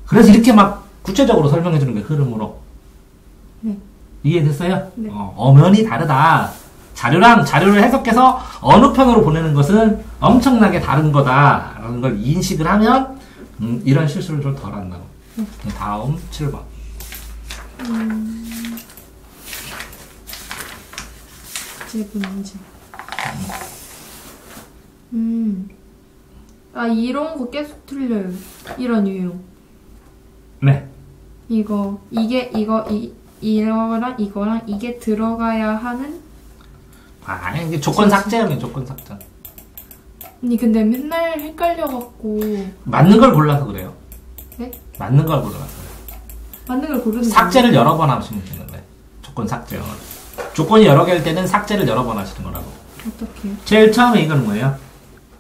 그래서 이렇게 막 구체적으로 설명해 주는 거예요. 흐름으로. 네. 이해됐어요? 네. 엄연히 다르다. 자료랑 자료를 해석해서 어느 편으로 보내는 것은 엄청나게 다른 거다라는 걸 인식을 하면 이런 실수를 좀 덜 한다고. 다음 7번. 제 문제. 이런 거 계속 틀려요. 이런 유형. 네. 이거랑 이거랑 이게 들어가야 하는 아, 이게 조건 삭제형이 조건 삭제. 아니 근데 맨날 헷갈려갖고 맞는 걸 골라서 그래요. 네? 맞는 걸 골라서. 맞는 걸 고르는 삭제를 여러 번 하시면 되는데 조건 삭제형은. 조건이 여러 개일 때는 삭제를 여러 번 하시는 거라고. 어떻게요? 제일 처음에 이건 뭐예요?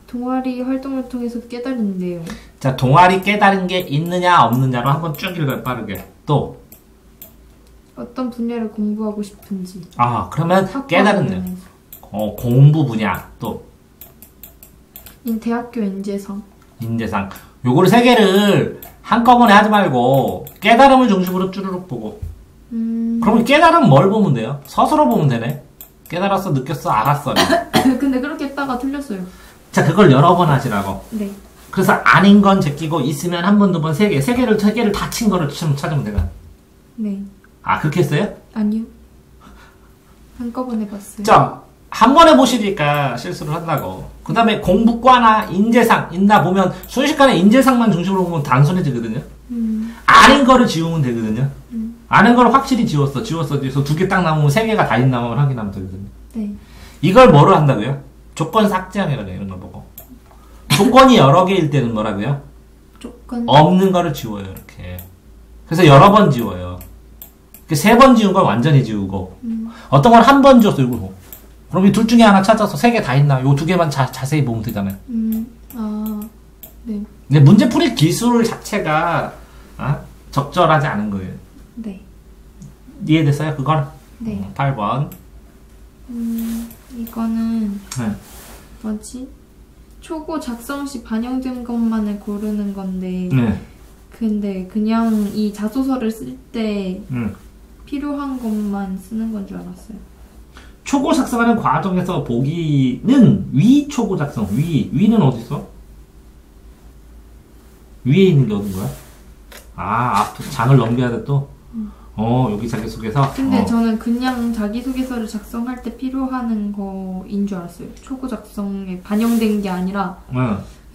동아리 활동을 통해서 깨달은 내용. 자, 동아리 깨달은 게 있느냐 없느냐로 한번 쭉 읽어요, 빠르게. 또 어떤 분야를 공부하고 싶은지. 아, 그러면 깨달은 내용. 공부 분야. 또 대학교 인재상. 인재상. 요거를 세 개를 한꺼번에 하지 말고 깨달음을 중심으로 쭈르륵 보고. 그러면 깨달음 뭘 보면 돼요? 서술어 보면 되네. 깨달았어, 느꼈어, 알았어. 근데 그렇게 했다가 틀렸어요. 자, 그걸 여러 번 하시라고. 네. 그래서 아닌 건 제끼고 있으면 한 번, 두 번, 세 개를 다 친 거를 찾으면 돼요. 네. 아, 그렇게 했어요? 아니요. 한꺼번에 봤어요. 자, 한 번에 보시니까 실수를 한다고. 그 다음에 공부과나 인재상 있나 보면 순식간에 인재상만 중심으로 보면 단순해지거든요. 아닌 거를 지우면 되거든요. 아는 걸 확실히 지웠어. 그래서 두 개 딱 남으면 세 개가 다 있나 면 확인하면 되거든요. 네. 이걸 뭐로 한다고요? 조건 삭제형이라고 해요. 이런 걸 보고. 조건이 여러 개일 때는 뭐라고요? 조건. 없는 거를 지워요. 이렇게. 그래서 여러 번 지워요. 세 번 지운 걸 완전히 지우고 어떤 걸 한 번 지웠어. 이거. 그럼 이 둘 중에 하나 찾아서 세 개 다 있나? 요 두 개만 자세히 보면 되잖아요. 아, 네. 근데 문제풀이 기술 자체가 적절하지 않은 거예요. 네. 이해됐어요? 그건? 네. 8번. 이거는 네. 뭐지? 초고 작성 시 반영된 것만을 고르는 건데 네. 근데 그냥 이 자소서를 쓸 때 필요한 것만 쓰는 건 줄 알았어요. 초고 작성하는 과정에서 보기는 위 초고 작성. 위는 어디 있어? 위에 있는 게 어딘 거야? 앞 장을 넘겨야 돼 또? 여기 자기소개서? 근데 저는 그냥 자기소개서를 작성할 때 필요한 거인 줄 알았어요. 초고 작성에 반영된 게 아니라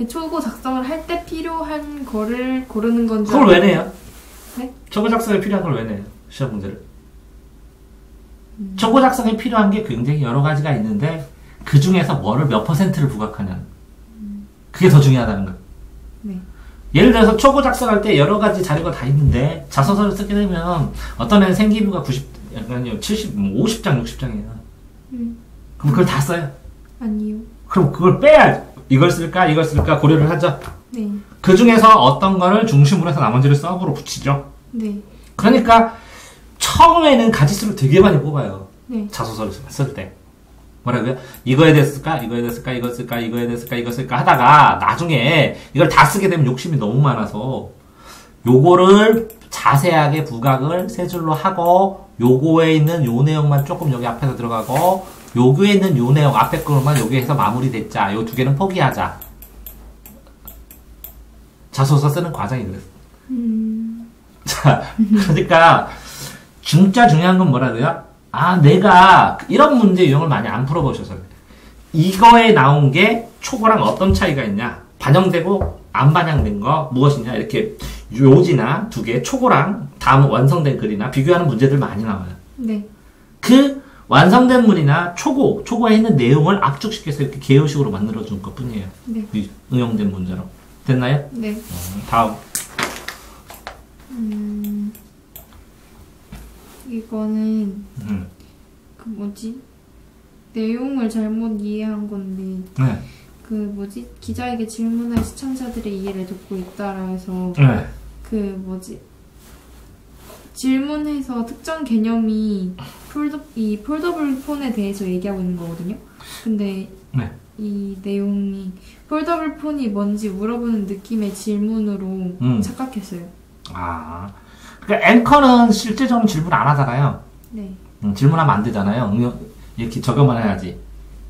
초고 작성을 할 때 필요한 거를 고르는 건 줄 알았어요. 그걸 왜 내요? 네? 초고 작성에 필요한 걸 왜 내요? 시험 문제를. 초고 작성에 필요한 게 굉장히 여러 가지가 있는데 그 중에서 뭐를 몇 %를 부각하냐는 그게 더 중요하다는 거예요. 네. 예를 들어서 초고 작성할 때 여러 가지 자료가 다 있는데 자소서를 쓰게 되면 어떤 애는 생기부가 70, 50장, 60장이에요. 그럼 그걸 다 써요? 아니요. 그럼 그걸 빼야지. 이걸 쓸까 고려를 하죠. 네. 그 중에서 어떤 거를 중심으로 해서 나머지를 서브로 붙이죠. 네. 그러니까 처음에는 가지수를 되게 많이 뽑아요. 네. 자소서를 쓸 때. 뭐라고요? 이거에 대해 쓸까? 이거 쓸까? 하다가 나중에 이걸 다 쓰게 되면 욕심이 너무 많아서 요거를 자세하게 부각을 세 줄로 하고 요거에 있는 요 내용만 조금 여기 앞에서 들어가고 요거에 있는 요 내용 앞에 거만 여기 해서 마무리 됐자. 요 두 개는 포기하자. 자소서 쓰는 과정이 그랬어. 자, 그러니까 진짜 중요한 건 뭐라고요? 내가 이런 문제 유형을 많이 안 풀어보셔서 이거에 나온 게 초고랑 어떤 차이가 있냐, 반영되고 안 반영된 거 무엇이냐, 이렇게 요지나 두 개, 초고랑 다음 완성된 글이나 비교하는 문제들 많이 나와요. 네. 그 완성된 문이나 초고에 있는 내용을 압축시켜서 이렇게 개요식으로 만들어준 것 뿐이에요. 네. 응용된 문제로. 됐나요? 네. 다음. 이거는 그 뭐지? 내용을 잘못 이해한 건데 네. 그 뭐지? 기자에게 질문할 시청자들의 이해를 돕고 있다라 해서 네. 그 뭐지? 질문해서 특정 개념이 폴더블 폰에 대해서 얘기하고 있는 거거든요. 근데 네. 이 내용이 폴더블 폰이 뭔지 물어보는 느낌의 질문으로 착각했어요. 그러니까 앵커는 실제적으로 질문 안 하잖아요. 네. 질문하면 안 되잖아요. 이렇게 적용만 해야지.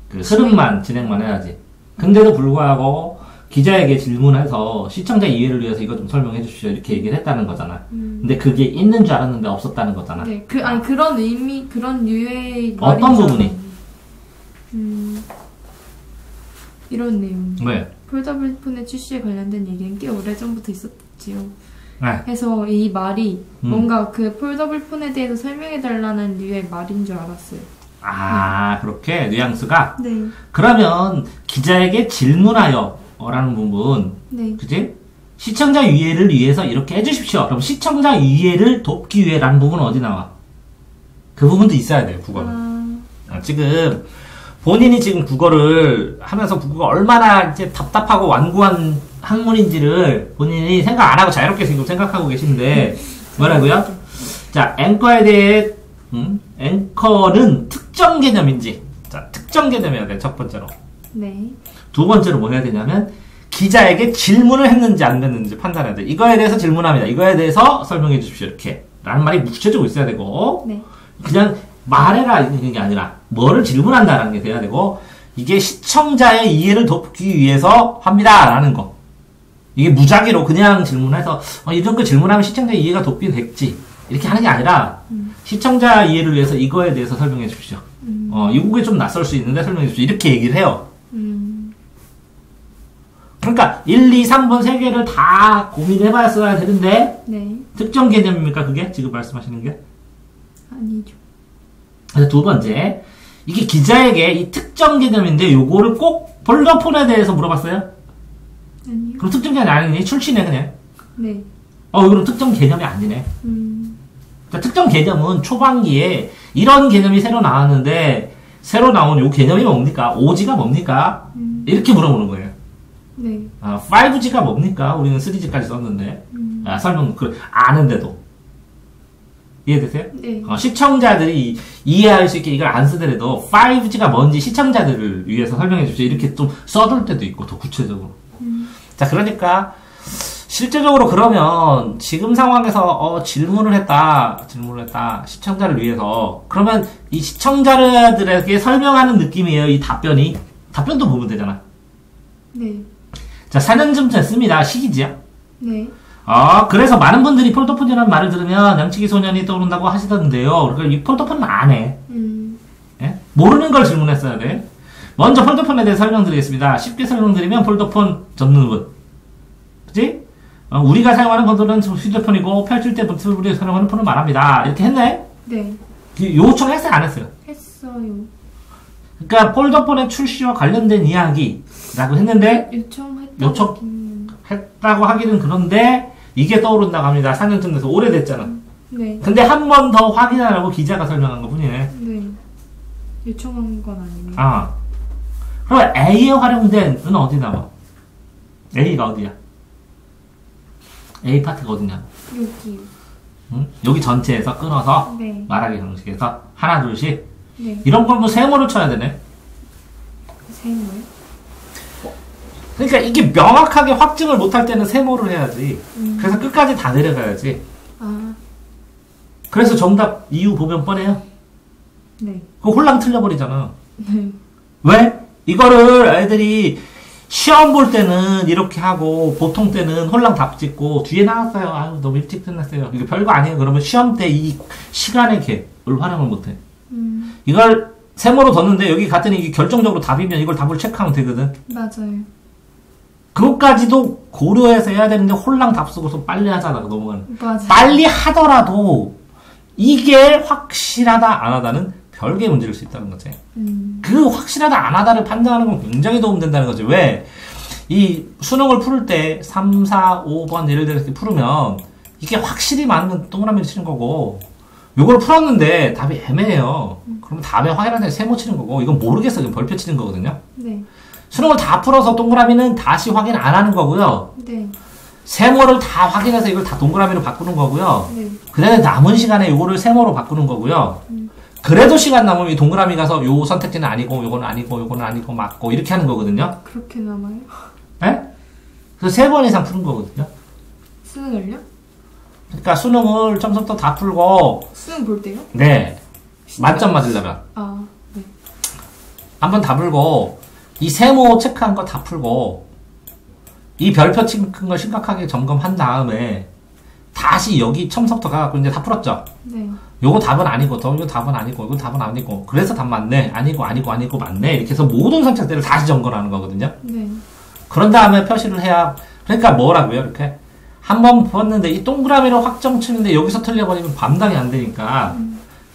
그 흐름만 진행만 해야지. 근데도 불구하고 기자에게 질문해서 시청자 이해를 위해서 이거 좀 설명해 주십시오. 이렇게 얘기를 했다는 거잖아. 근데 그게 있는 줄 알았는데 없었다는 거잖아. 네. 그런 의미, 그런 류의 어떤 부분이? 이런 내용. 왜? 폴더블 폰의 출시에 관련된 얘기는 꽤 오래전부터 있었지요. 네. 해서 이 말이 뭔가 그 폴더블 폰에 대해서 설명해달라는 류의 말인 줄 알았어요. 그렇게 뉘앙스가? 네. 그러면 기자에게 질문하여 라는 부분. 네. 그지? 시청자 이해를 위해서 이렇게 해주십시오. 그럼 시청자 이해를 돕기 위해 라는 부분은 어디 나와? 그 부분도 있어야 돼요, 국어는. 지금 본인이 지금 국어를 하면서 국어가 얼마나 이제 답답하고 완고한 학문인지를 본인이 생각 안 하고 자유롭게 지금 생각하고 계신데, 뭐라고요? 자, 앵커에 대해, 앵커는 특정 개념인지. 자, 특정 개념이어야 돼, 첫 번째로. 네. 두 번째로 뭐 해야 되냐면, 기자에게 질문을 했는지 안 했는지 판단해야 돼. 이거에 대해서 질문합니다. 이거에 대해서 설명해 주십시오. 이렇게. 라는 말이 구체적으로 있어야 되고, 네. 그냥 말해라 이런 게 아니라 뭐를 질문한다라는 게 돼야 되고, 이게 시청자의 이해를 돕기 위해서 합니다라는 거. 이게 무작위로 그냥 질문해서 이런 거 질문하면 시청자 이해가 돕긴 됐지 이렇게 하는 게 아니라 시청자 이해를 위해서 이거에 대해서 설명해 주십시오. 이게 좀 낯설 수 있는데 설명해 주십시오. 이렇게 얘기를 해요. 그러니까 1, 2, 3번 세 개를 다 고민해봤어야 되는데 네. 특정 개념입니까 그게? 지금 말씀하시는 게? 아니죠. 그래서 두 번째, 이게 기자에게 이 특정 개념인데 요거를 꼭 폴더폰에 대해서 물어봤어요? 아니요. 그럼 특정 개념이 아니니? 출시네 그냥. 네. 이거는 특정 개념이 아니네. 그러니까 특정 개념은 초반기에 이런 개념이 새로 나왔는데 새로 나온 요 개념이 뭡니까? 5G가 뭡니까? 이렇게 물어보는 거예요. 네. 5G가 뭡니까? 우리는 3G까지 썼는데 설명 아는데도 이해되세요? 네. 시청자들이 이해할 수 있게 이걸 안 쓰더라도 5G가 뭔지 시청자들을 위해서 설명해 주십시오. 이렇게 좀 써둘 때도 있고 더 구체적으로. 자, 그러니까 실제적으로 그러면 지금 상황에서 질문을 했다 시청자를 위해서. 그러면 이 시청자들에게 설명하는 느낌이에요. 이 답변도 보면 되잖아. 네. 자, 4년 좀 됐습니다. 시기지요? 네. 그래서 많은 분들이 폴더폰이라는 말을 들으면 양치기 소년이 떠오른다고 하시던데요. 그러니까 이 폴더폰은 안 해. 예? 모르는 걸 질문했어야 돼. 먼저 폴더폰에 대해 설명드리겠습니다. 쉽게 설명드리면 폴더폰 전문분. 그치? 우리가 사용하는 폰은 휴대폰이고 펼칠 때부터 우리가 사용하는 폰을 말합니다. 이렇게 했네? 네. 요청했어요? 안 했어요? 했어요. 그러니까 폴더폰의 출시와 관련된 이야기라고 했는데 요청했다고 하기는 그런데 이게 떠오른다고 합니다. 4년쯤 돼서 오래됐잖아. 네. 근데 한 번 더 확인하라고 기자가 설명한 것 뿐이네. 네. 요청한 건 아니네요. 그럼 A에 활용된은 어디 나와? A가 어디야? A 파트가 어디냐? 여기요. 응? 여기 전체에서 끊어서 네. 말하기 형식에서 하나 둘씩 네. 이런 걸 뭐 세모를 쳐야 되네. 세모요? 그러니까 이게 명확하게 확증을 못할 때는 세모를 해야지. 그래서 끝까지 다 내려가야지. 그래서 정답 이유 보면 뻔해요. 네. 그거 홀랑 틀려버리잖아. 네. 왜? 이거를 애들이 시험 볼 때는 이렇게 하고 보통 때는 홀랑 답 찍고 뒤에 나왔어요. 아유 너무 일찍 끝났어요. 이거 별거 아니에요. 그러면 시험 때 이 시간의 갭을 활용을 못해. 이걸 세모로 뒀는데 여기 갔더니 이게 결정적으로 답이면 이걸 답을 체크하면 되거든. 맞아요. 그것까지도 고려해서 해야 되는데 홀랑 답 쓰고서 빨리 하자다가 넘어가는. 맞아요. 빨리 하더라도 이게 확실하다 안 하다는 별개의 문제일 수 있다는 거지. 그 확실하다 안 하다를 판단하는 건 굉장히 도움된다는 거지. 왜? 이 수능을 풀을 때 3, 4, 5번 예를 들어서 이렇게 풀으면 이게 확실히 많은 건 동그라미를 치는 거고 요걸 풀었는데 답이 애매해요. 그러면 답에 확인하는데 세모 치는 거고 이건 모르겠어. 이건 별표 치는 거거든요. 네. 수능을 다 풀어서 동그라미는 다시 확인 안 하는 거고요. 네. 세모를 다 확인해서 이걸 다 동그라미로 바꾸는 거고요. 네. 그 다음에 남은 시간에 요거를 세모로 바꾸는 거고요. 그래도 시간 남으면 이 동그라미 가서 요 선택지는 아니고 요거는 아니고 요거는 아니고 맞고 이렇게 하는 거거든요. 그렇게 남아요? 네? 그래서 3번 이상 푸는 거거든요. 수능을요? 그러니까 수능을 점수부터 다 풀고 수능 볼 때요? 네. 만점 맞으려면 네. 한번 다 풀고 이 세모 체크한 거 다 풀고 이 별표 찍은 거 심각하게 점검한 다음에 다시 여기 처음부터 가갖고 이제 다 풀었죠. 네. 요거 답은 아니고 이거 답은 아니고 이거 답은 아니고 그래서 답 맞네 아니고 맞네 이렇게 해서 모든 선택들을 다시 점검하는 거거든요. 네. 그런 다음에 표시를 해야. 그러니까 뭐라고요 이렇게 한 번 봤는데 이 동그라미로 확정 치는데 여기서 틀려버리면 감당이 안 되니까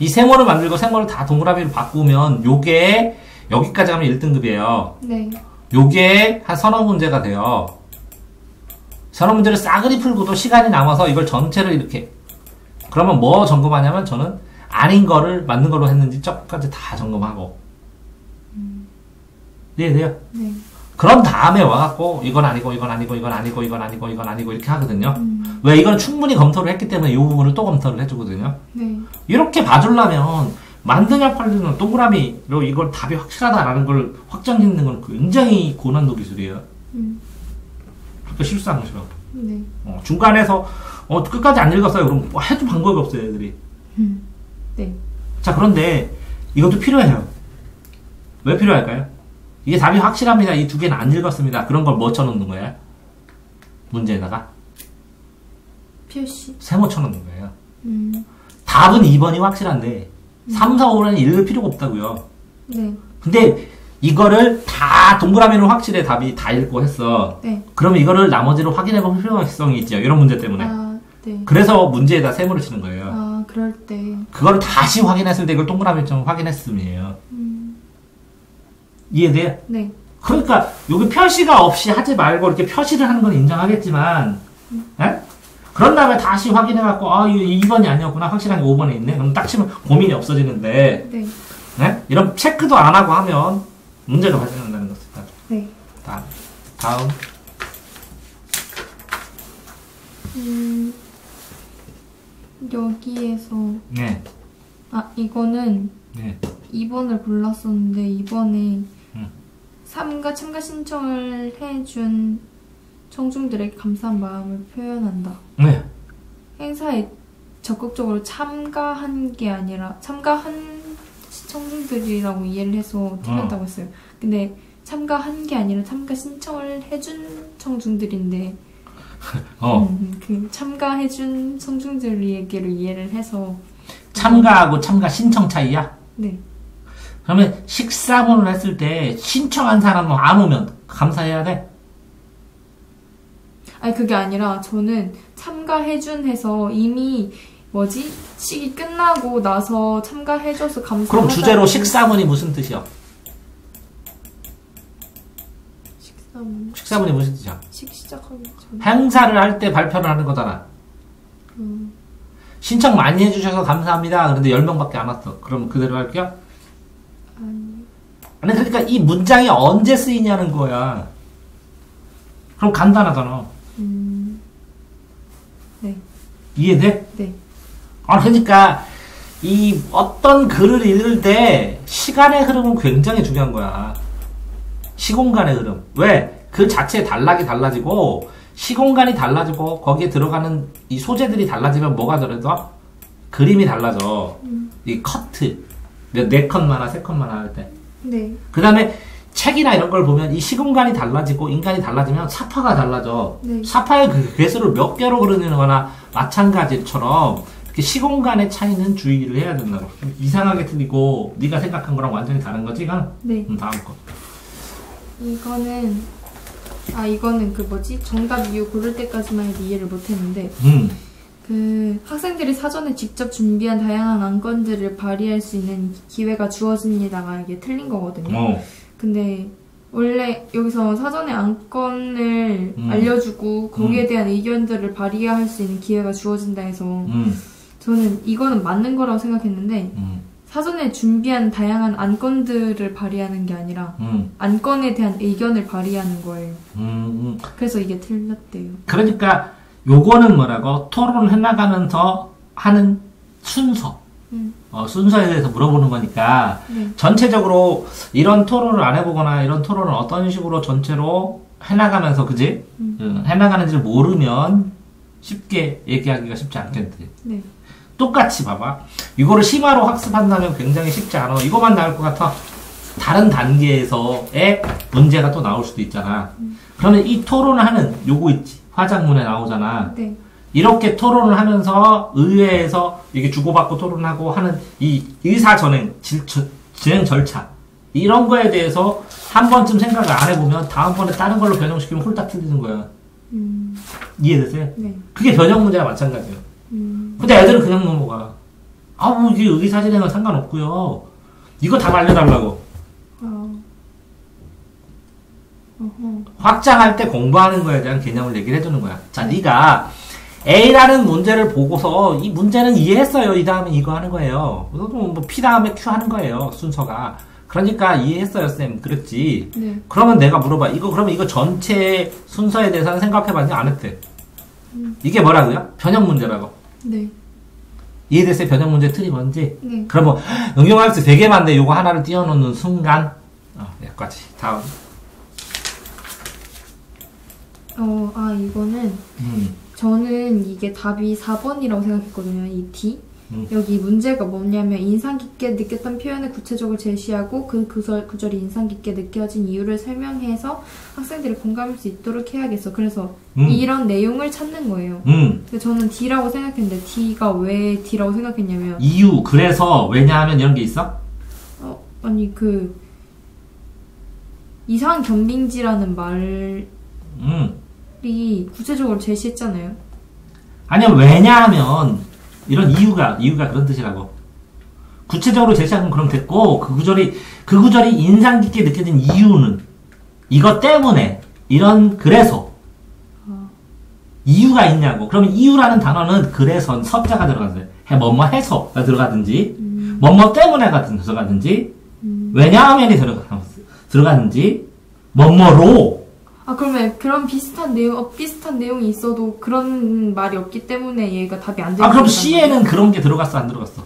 이 세모를 만들고 세모를 다 동그라미로 바꾸면 요게 여기까지 하면 1등급이에요. 네. 요게 한 서너 문제가 돼요. 서너 문제를 싸그리 풀고도 시간이 남아서 이걸 전체를 이렇게 그러면 뭐 점검하냐면 저는 아닌 거를 맞는 걸로 했는지 저까지 다 점검하고 이해돼요? 네. 그런 다음에 와갖고 이건 아니고 이건 아니고 이건 아니고 이건 아니고 이건 아니고 이렇게 하거든요. 왜 이건 충분히 검토를 했기 때문에 이 부분을 또 검토를 해주거든요. 네. 이렇게 봐주려면 만드냐 팔리는 동그라미로 이걸 답이 확실하다라는 걸 확정짓는 건 굉장히 고난도 기술이에요. 그러니까 실수한 거죠. 네. 중간에서 끝까지 안 읽었어요. 그럼 뭐 해도 방법이 없어요, 애들이. 네. 자, 그런데 이것도 필요해요. 왜 필요할까요? 이게 답이 확실합니다. 이 두 개는 안 읽었습니다. 그런 걸 뭐 쳐놓는 거예요? 문제에다가? 표시. 세모 쳐놓는 거예요. 답은 2번이 확실한데 3, 4, 5는 읽을 필요가 없다고요. 네. 근데 이거를 다 동그라미로 확실해 답이 다 읽고 했어. 네. 그러면 이거를 나머지로 확인해볼 필요성이 있죠. 이런 문제 때문에. 아, 네. 그래서 문제에다 세모를 치는 거예요. 아, 그럴 때. 그걸 다시 확인했을 때 이걸 동그라미처럼 확인했음이에요. 이해돼요? 네. 그러니까 여기 표시가 없이 하지 말고 이렇게 표시를 하는 건 인정하겠지만 에? 그런 다음에 다시 확인해갖고 이거 2번이 아니었구나 확실하게 5번에 있네 그럼 딱 치면 고민이 없어지는데 네. 네? 이런 체크도 안 하고 하면 문제가 발생한다는 것입니다. 네. 다음 여기에서 네. 이거는 네. 2번을 골랐었는데 2번에 참가 신청을 해준 청중들에게 감사한 마음을 표현한다. 네. 행사에 적극적으로 참가한 게 아니라 참가한 청중들이라고 이해를 해서 틀렸다고 했어요. 근데 참가한 게 아니라 참가 신청을 해준 청중들인데 그 참가해준 청중들에게로 이해를 해서 참가하고 참가 신청 차이야? 네. 그러면 식사문을 했을 때 신청한 사람은 안 오면 감사해야 돼? 아니 그게 아니라 저는 참가해준 해서 이미 식이 끝나고 나서 참가해줘서 감사하다. 그럼 주제로 식사문이 무슨 뜻이야? 식사문이 무슨 뜻이야? 시작하기 전에 행사를 할 때 발표를 하는 거잖아. 신청 많이 해주셔서 감사합니다. 그런데 10명밖에 안 왔어. 그럼 그대로 할게요? 아니 그러니까 이 문장이 언제 쓰이냐는 거야. 그럼 간단하잖아. 네. 이해돼? 네. 그러니까 이 어떤 글을 읽을 때 시간의 흐름은 굉장히 중요한 거야. 시공간의 흐름. 왜? 그 자체의 단락이 달라지고 시공간이 달라지고 거기에 들어가는 이 소재들이 달라지면 뭐가 들어서 그림이 달라져. 이 커트. 네 컷만 하나, 세 컷만 할 때. 네. 그 다음에 책이나 이런 걸 보면 이 시공간이 달라지고 인간이 달라지면 사파가 달라져. 네. 사파의 그 개수를 몇 개로 그리는 거나 마찬가지처럼 이렇게 시공간의 차이는 주의를 해야 된다고. 이상하게 틀리고 네가 생각한 거랑 완전히 다른 거지, 이건? 네. 다음 거. 이거는 정답 이유 고를 때까지만 해도 이해를 못했는데 그 학생들이 사전에 직접 준비한 다양한 안건들을 발휘할 수 있는 기회가 주어집니다가 이게 틀린 거거든요. 근데 원래 여기서 사전에 안건을 알려주고 거기에 대한 의견들을 발휘할 수 있는 기회가 주어진다 해서 저는 이거는 맞는 거라고 생각했는데 사전에 준비한 다양한 안건들을 발휘하는 게 아니라 안건에 대한 의견을 발휘하는 거예요. 그래서 이게 틀렸대요. 그러니까 요거는 뭐라고? 토론을 해나가면서 하는 순서. 순서에 대해서 물어보는 거니까 네. 전체적으로 이런 토론을 안 해보거나 이런 토론을 어떤 식으로 전체로 해나가면서 그지? 해나가는지를 모르면 쉽게 얘기하기가 쉽지 않겠지. 네. 똑같이 봐봐. 이거를 심화로 학습한다면 굉장히 쉽지 않아. 이거만 나올 것 같아. 다른 단계에서의 문제가 또 나올 수도 있잖아. 그러면 이 토론을 하는 요거 있지. 화작문에 나오잖아. 네. 이렇게 토론을 하면서 의회에서 이게 주고받고 토론하고 하는 이 의사전행, 진행 절차 이런 거에 대해서 한 번쯤 생각을 안 해보면 다음번에 다른 걸로 변형시키면 홀딱 틀리는 거야. 이해되세요? 네. 그게 변형 문제가 마찬가지예요. 근데 애들은 그냥 넘어가. 아우, 이게 의사진행은 상관없고요. 이거 다 알려달라고. 확장할 때 공부하는 거에 대한 개념을 얘기를 해주는 거야. 자, 네가 A라는 문제를 보고서 이 문제는 이해했어요. 이 다음에 이거 하는 거예요. 뭐 P 다음에 Q 하는 거예요. 순서가. 그러니까 이해했어요, 쌤. 그랬지. 네. 그러면 내가 물어봐. 그러면 이거 전체 순서에 대해서는 생각해봤니? 안 했대. 이게 뭐라고요? 변형 문제라고. 네. 이해됐어요? 변형 문제 틀이 뭔지? 네. 그러면 응용할 수 되게 많은데 요거 하나를 띄워놓는 순간 여기까지. 다음. 이거는 저는 이게 답이 4번이라고 생각했거든요. 이 D. 여기 문제가 뭐냐면 인상 깊게 느꼈던 표현을 구체적으로 제시하고 그 구절이 인상 깊게 느껴진 이유를 설명해서 학생들이 공감할 수 있도록 해야겠어. 그래서 이런 내용을 찾는 거예요. 근데 저는 D라고 생각했는데 D가 왜 D라고 생각했냐면 이유, 그래서, 왜냐하면 이런 게 있어? 아니 이상 겸빙지라는 말이 구체적으로 제시했잖아요. 아니요, 왜냐하면 이런 이유가 그런 뜻이라고. 구체적으로 제시하면 그럼 됐고, 그 구절이 인상 깊게 느껴진 이유는 이것 때문에 그래서 이유가 있냐고. 그러면 이유라는 단어는 그래서 서자가 들어가든지 뭐뭐 해서가 들어가든지 뭐뭐 때문에가 들어가든지 왜냐하면이 들어가든지 뭐뭐로. 그러면 그런 비슷한 내용이 있어도 그런 말이 없기 때문에 얘가 답이 안 되는 그럼 C에는 그런 게 들어갔어, 안 들어갔어?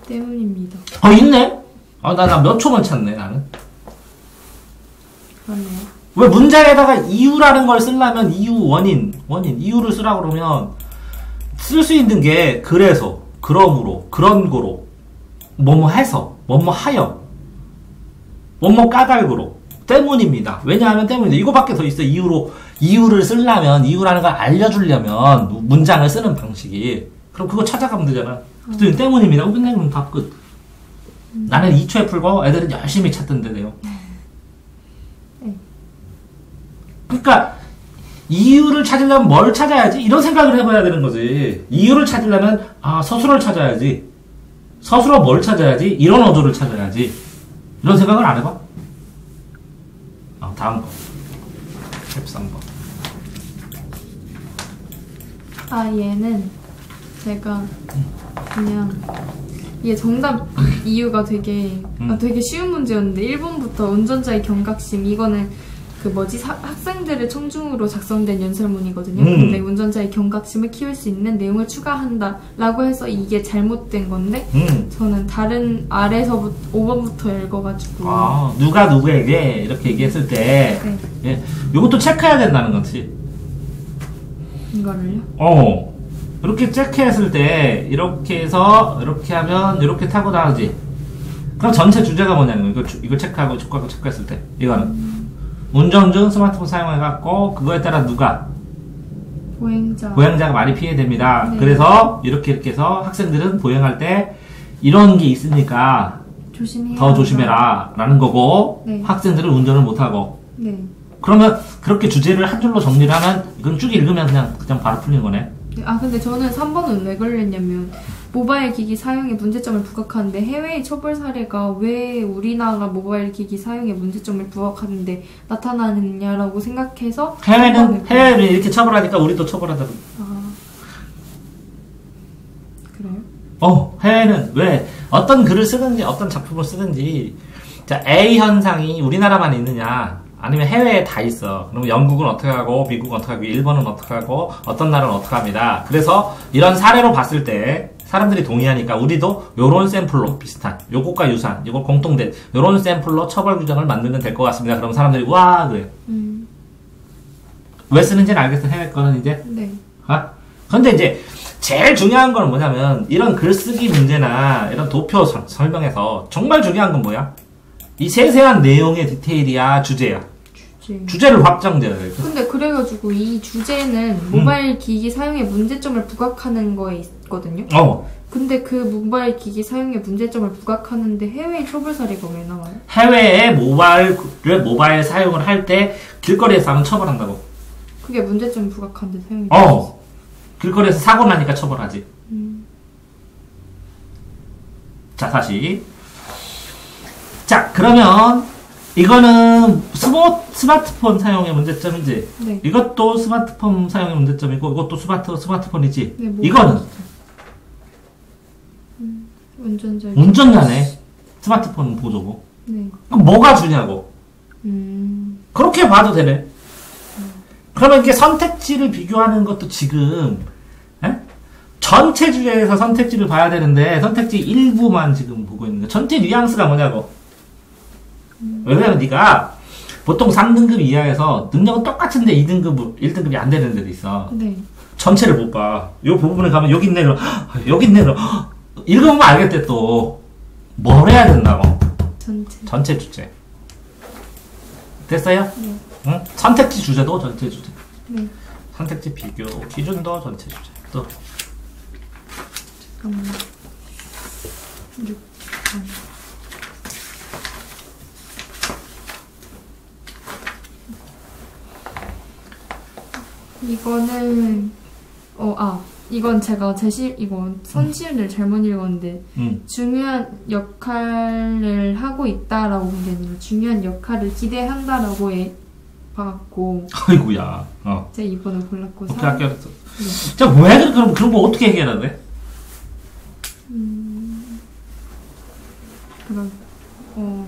때문입니다. 있네? 나 몇 초만 찾네, 나는. 그렇네요. 왜 문장에다가 이유라는 걸 쓰려면 이유를 쓰라고 그러면 쓸 수 있는 게 그래서, 그러므로, 그런 거로, 뭐뭐 해서, 뭐뭐 하여, 뭐뭐 까닭으로. 때문입니다. 왜냐하면 때문입니다. 이거밖에 더 있어. 이유를 쓰려면, 이유라는 걸 알려주려면, 문장을 쓰는 방식이. 그럼 그거 찾아가면 되잖아. 그랬더니 때문입니다. 끝내면 답 끝. 나는 2초에 풀고 애들은 열심히 찾던데, 내용. 그러니까, 이유를 찾으려면 뭘 찾아야지? 이런 생각을 해봐야 되는 거지. 이유를 찾으려면, 서술어를 찾아야지. 서술어 뭘 찾아야지? 이런 어조를 찾아야지. 이런 생각을 안 해봐? 다음 거. 13번. 얘는 제가 그냥 얘 정답 이유가 되게 쉬운 문제였는데 1번부터 운전자의 경각심 이거는 학생들을 청중으로 작성된 연설문이거든요. 근데 운전자의 경각심을 키울 수 있는 내용을 추가한다 라고 해서 이게 잘못된 건데 저는 다른 아래서부터 5번부터 읽어가지고 누가 누구에게 이렇게 얘기했을 때 예, 이것도 체크해야 된다는 거지. 이거를요? 이렇게 체크했을 때 이렇게 해서 이렇게 하면 이렇게 타고 나오지. 그럼 전체 주제가 뭐냐는 거. 이거 체크하고 체크했을 때 이거는 운전 중 스마트폰 사용해갖고 그거에 따라 누가 보행자가 많이 피해됩니다. 네. 그래서 이렇게 해서 학생들은 보행할 때 이런 게 있으니까 더 조심해라 라는 거고 네. 학생들은 운전을 못하고 네. 그러면 그렇게 주제를 한 줄로 정리를 하면 이건 쭉 읽으면 그냥 바로 풀린 거네. 근데 저는 3번은 왜 걸렸냐면 모바일 기기 사용에 문제점을 부각하는데 해외의 처벌 사례가 왜 우리나라 모바일 기기 사용에 문제점을 부각하는데 나타나느냐라고 생각해서 해외를 이렇게 처벌하니까 우리도 처벌하자고. 그래요? 해외는 왜 어떤 글을 쓰든지 어떤 작품을 쓰든지 자 A 현상이 우리나라만 있느냐 아니면 해외에 다 있어. 그럼 영국은 어떻게 하고 미국은 어떻게 하고 일본은 어떻게 하고 어떤 나라는 어떻게 합니다. 그래서 이런 사례로 봤을 때 사람들이 동의하니까 우리도 요런 샘플로 비슷한 요것과 유사한 요걸 공통된 요런 샘플로 처벌 규정을 만들면 될 것 같습니다. 그럼 사람들이 와 그래. 왜 쓰는지는 알겠어. 해외 거는 이제. 네. 근데 이제 제일 중요한 건 뭐냐면 이런 글쓰기 문제나 이런 도표 설명에서 정말 중요한 건 뭐야? 이 세세한 내용의 디테일이야 주제야. 주제를 확정돼야 돼. 근데 그래가지고 이 주제는 모바일 기기 사용에 문제점을 부각하는 거에 있거든요. 근데 그 모바일 기기 사용에 문제점을 부각하는데 해외의 처벌 사례가 왜 나와요? 해외에 모바일 사용을 할 때 길거리에서 하면 처벌한다고. 그게 문제점 부각하는데 사용이 길거리에서 사고 나니까 처벌하지. 자, 다시. 자, 그러면 이거는 스마트폰 사용의 문제점이지. 네. 이것도 스마트폰 사용의 문제점이고 이것도 스마트폰이지. 네, 이거는 운전자네. 스마트폰은 보조고. 네. 그럼 뭐가 주냐고. 그렇게 봐도 되네. 그러면 이게 선택지를 비교하는 것도 지금 전체 주제에서 선택지를 봐야 되는데 선택지 일부만 지금 보고 있는 거야. 전체 뉘앙스가 뭐냐고. 왜냐면 네가 보통 3등급 이하에서 능력은 똑같은데 2등급, 1등급이 안 되는 데도 있어. 네. 전체를 못 봐. 요 부분에 가면 여기 있네. 여기 있네. 읽어보면 알겠대 또. 뭘 해야 된다고. 전체 주제. 됐어요? 네. 응? 선택지 주제도 전체 주제. 네. 선택지 비교 기준도 전체 주제. 또. 잠깐만. 6번. 이거는 이건 제가 이건 선지를 잘못 읽었는데 중요한 역할을 하고 있다라고 본 게 아니라 중요한 역할을 기대한다라고 봐갖고 아이고야. 제가 2번을 골랐고 오케이, 합격했어. 네. 자, 왜 그런 거 어떻게 해결해야 돼? 그럼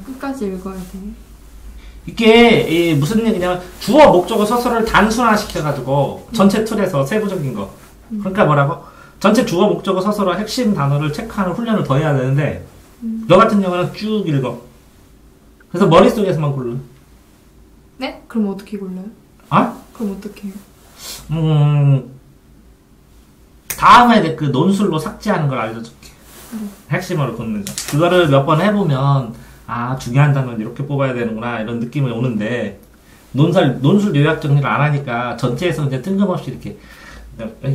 끝까지 읽어야 돼. 이게 무슨 얘기냐면 주어 목적어 서술을 단순화시켜가지고 전체 틀에서 세부적인 거. 그러니까 뭐라고? 전체 주어 목적어 서술어 핵심 단어를 체크하는 훈련을 더 해야 되는데 너 같은 경우는 쭉 읽어. 그래서 머릿속에서만 골라. 네? 그럼 어떻게 골라요? 그럼 어떻게 해요? 다음에 그 논술로 삭제하는 걸 알려줄게. 핵심어를 걷는 거. 그거를 몇 번 해보면 중요한 단어는 이렇게 뽑아야 되는구나 이런 느낌이 오는데 논술 요약 정리를 안 하니까 전체에서 이제 뜬금없이 이렇게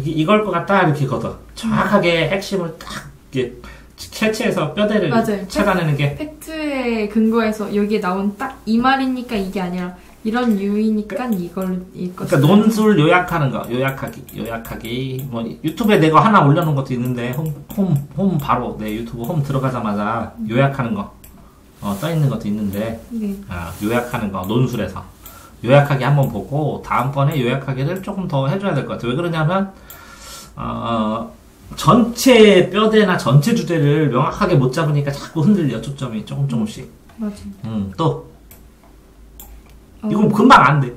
이걸 것 같다 이렇게 걷어. 정확하게 핵심을 딱 이렇게 캐치해서 뼈대를 맞아요. 찾아내는 게 팩트에 근거해서 여기에 나온 딱 이 말이니까 이게 아니라 이런 이유이니까 이걸 읽고. 그러니까 논술 요약하는 거, 요약하기. 뭐 유튜브에 내가 하나 올려놓은 것도 있는데 홈 바로 내 유튜브 홈 들어가자마자 요약하는 거 떠 있는 것도 있는데 네. 요약하는 거 논술에서 요약하기 한번 보고 다음번에 요약하기를 조금 더 해줘야 될 것 같아요. 왜 그러냐면 전체 뼈대나 전체 주제를 명확하게 못 잡으니까 자꾸 흔들려 초점이 조금씩. 맞아. 또 이건 금방 안 돼.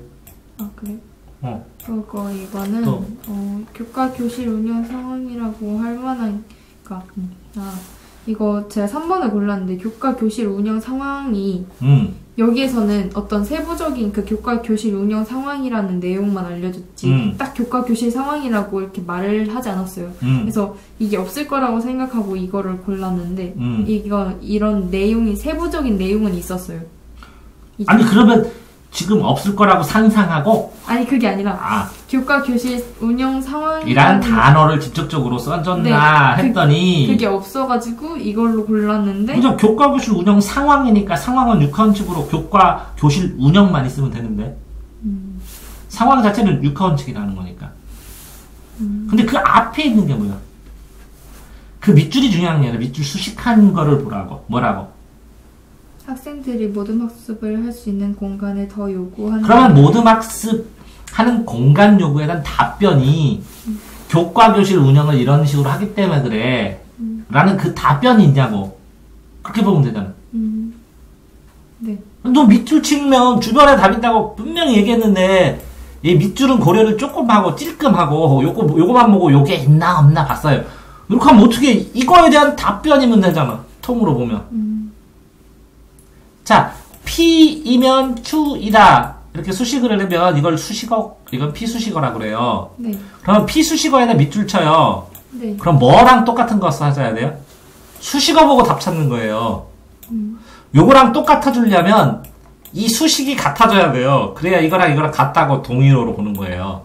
그래? 이거는 교과 교실 운영 상황이라고 할 만한 이거 제가 3번을 골랐는데 교과 교실 운영 상황이 여기에서는 어떤 세부적인 그 교과 교실 운영 상황이라는 내용만 알려줬지 딱 교과 교실 상황이라고 이렇게 말을 하지 않았어요. 그래서 이게 없을 거라고 생각하고 이거를 골랐는데 이런 내용이 세부적인 내용은 있었어요. 아니 그러면 지금 없을 거라고 상상하고 그게 아니라 교과 교실 운영 상황이란 단어를 직접적으로 써줬나 했더니 그게 없어가지고 이걸로 골랐는데 그죠? 교과 교실 운영 상황이니까 상황은 6하원칙으로 교과 교실 운영만 있으면 되는데 상황 자체는 6하원칙이라는 거니까 근데 그 앞에 있는 게 뭐야? 그 밑줄이 중요한 게 아니라 밑줄 수식한 거를 보라고. 뭐라고? 학생들이 모든 학습을 할 수 있는 공간을 더 요구하는. 그러면 모든 학습하는 공간 요구에 대한 답변이 교과 교실 운영을 이런 식으로 하기 때문에 그래 라는 그 답변이 있냐고. 그렇게 보면 되잖아. 네. 너 밑줄 치면 주변에 답 있다고 분명히 얘기했는데 이 밑줄은 고려를 조금 하고 찔끔하고 요거만 보고 요게 있나 없나 봤어요. 이렇게 하면 어떻게 이거에 대한 답변이면 되잖아. 통으로 보면. 자, P이면 Q이다. 이렇게 수식을 하려면 이걸 수식어, 이건 P수식어라고 그래요. 네. 그러면 P수식어에다 밑줄 쳐요. 네. 그럼 뭐랑 똑같은 거 써야 돼요? 수식어 보고 답 찾는 거예요. 요거랑 똑같아 주려면 이 수식이 같아져야 돼요. 그래야 이거랑 같다고 동의어로 보는 거예요.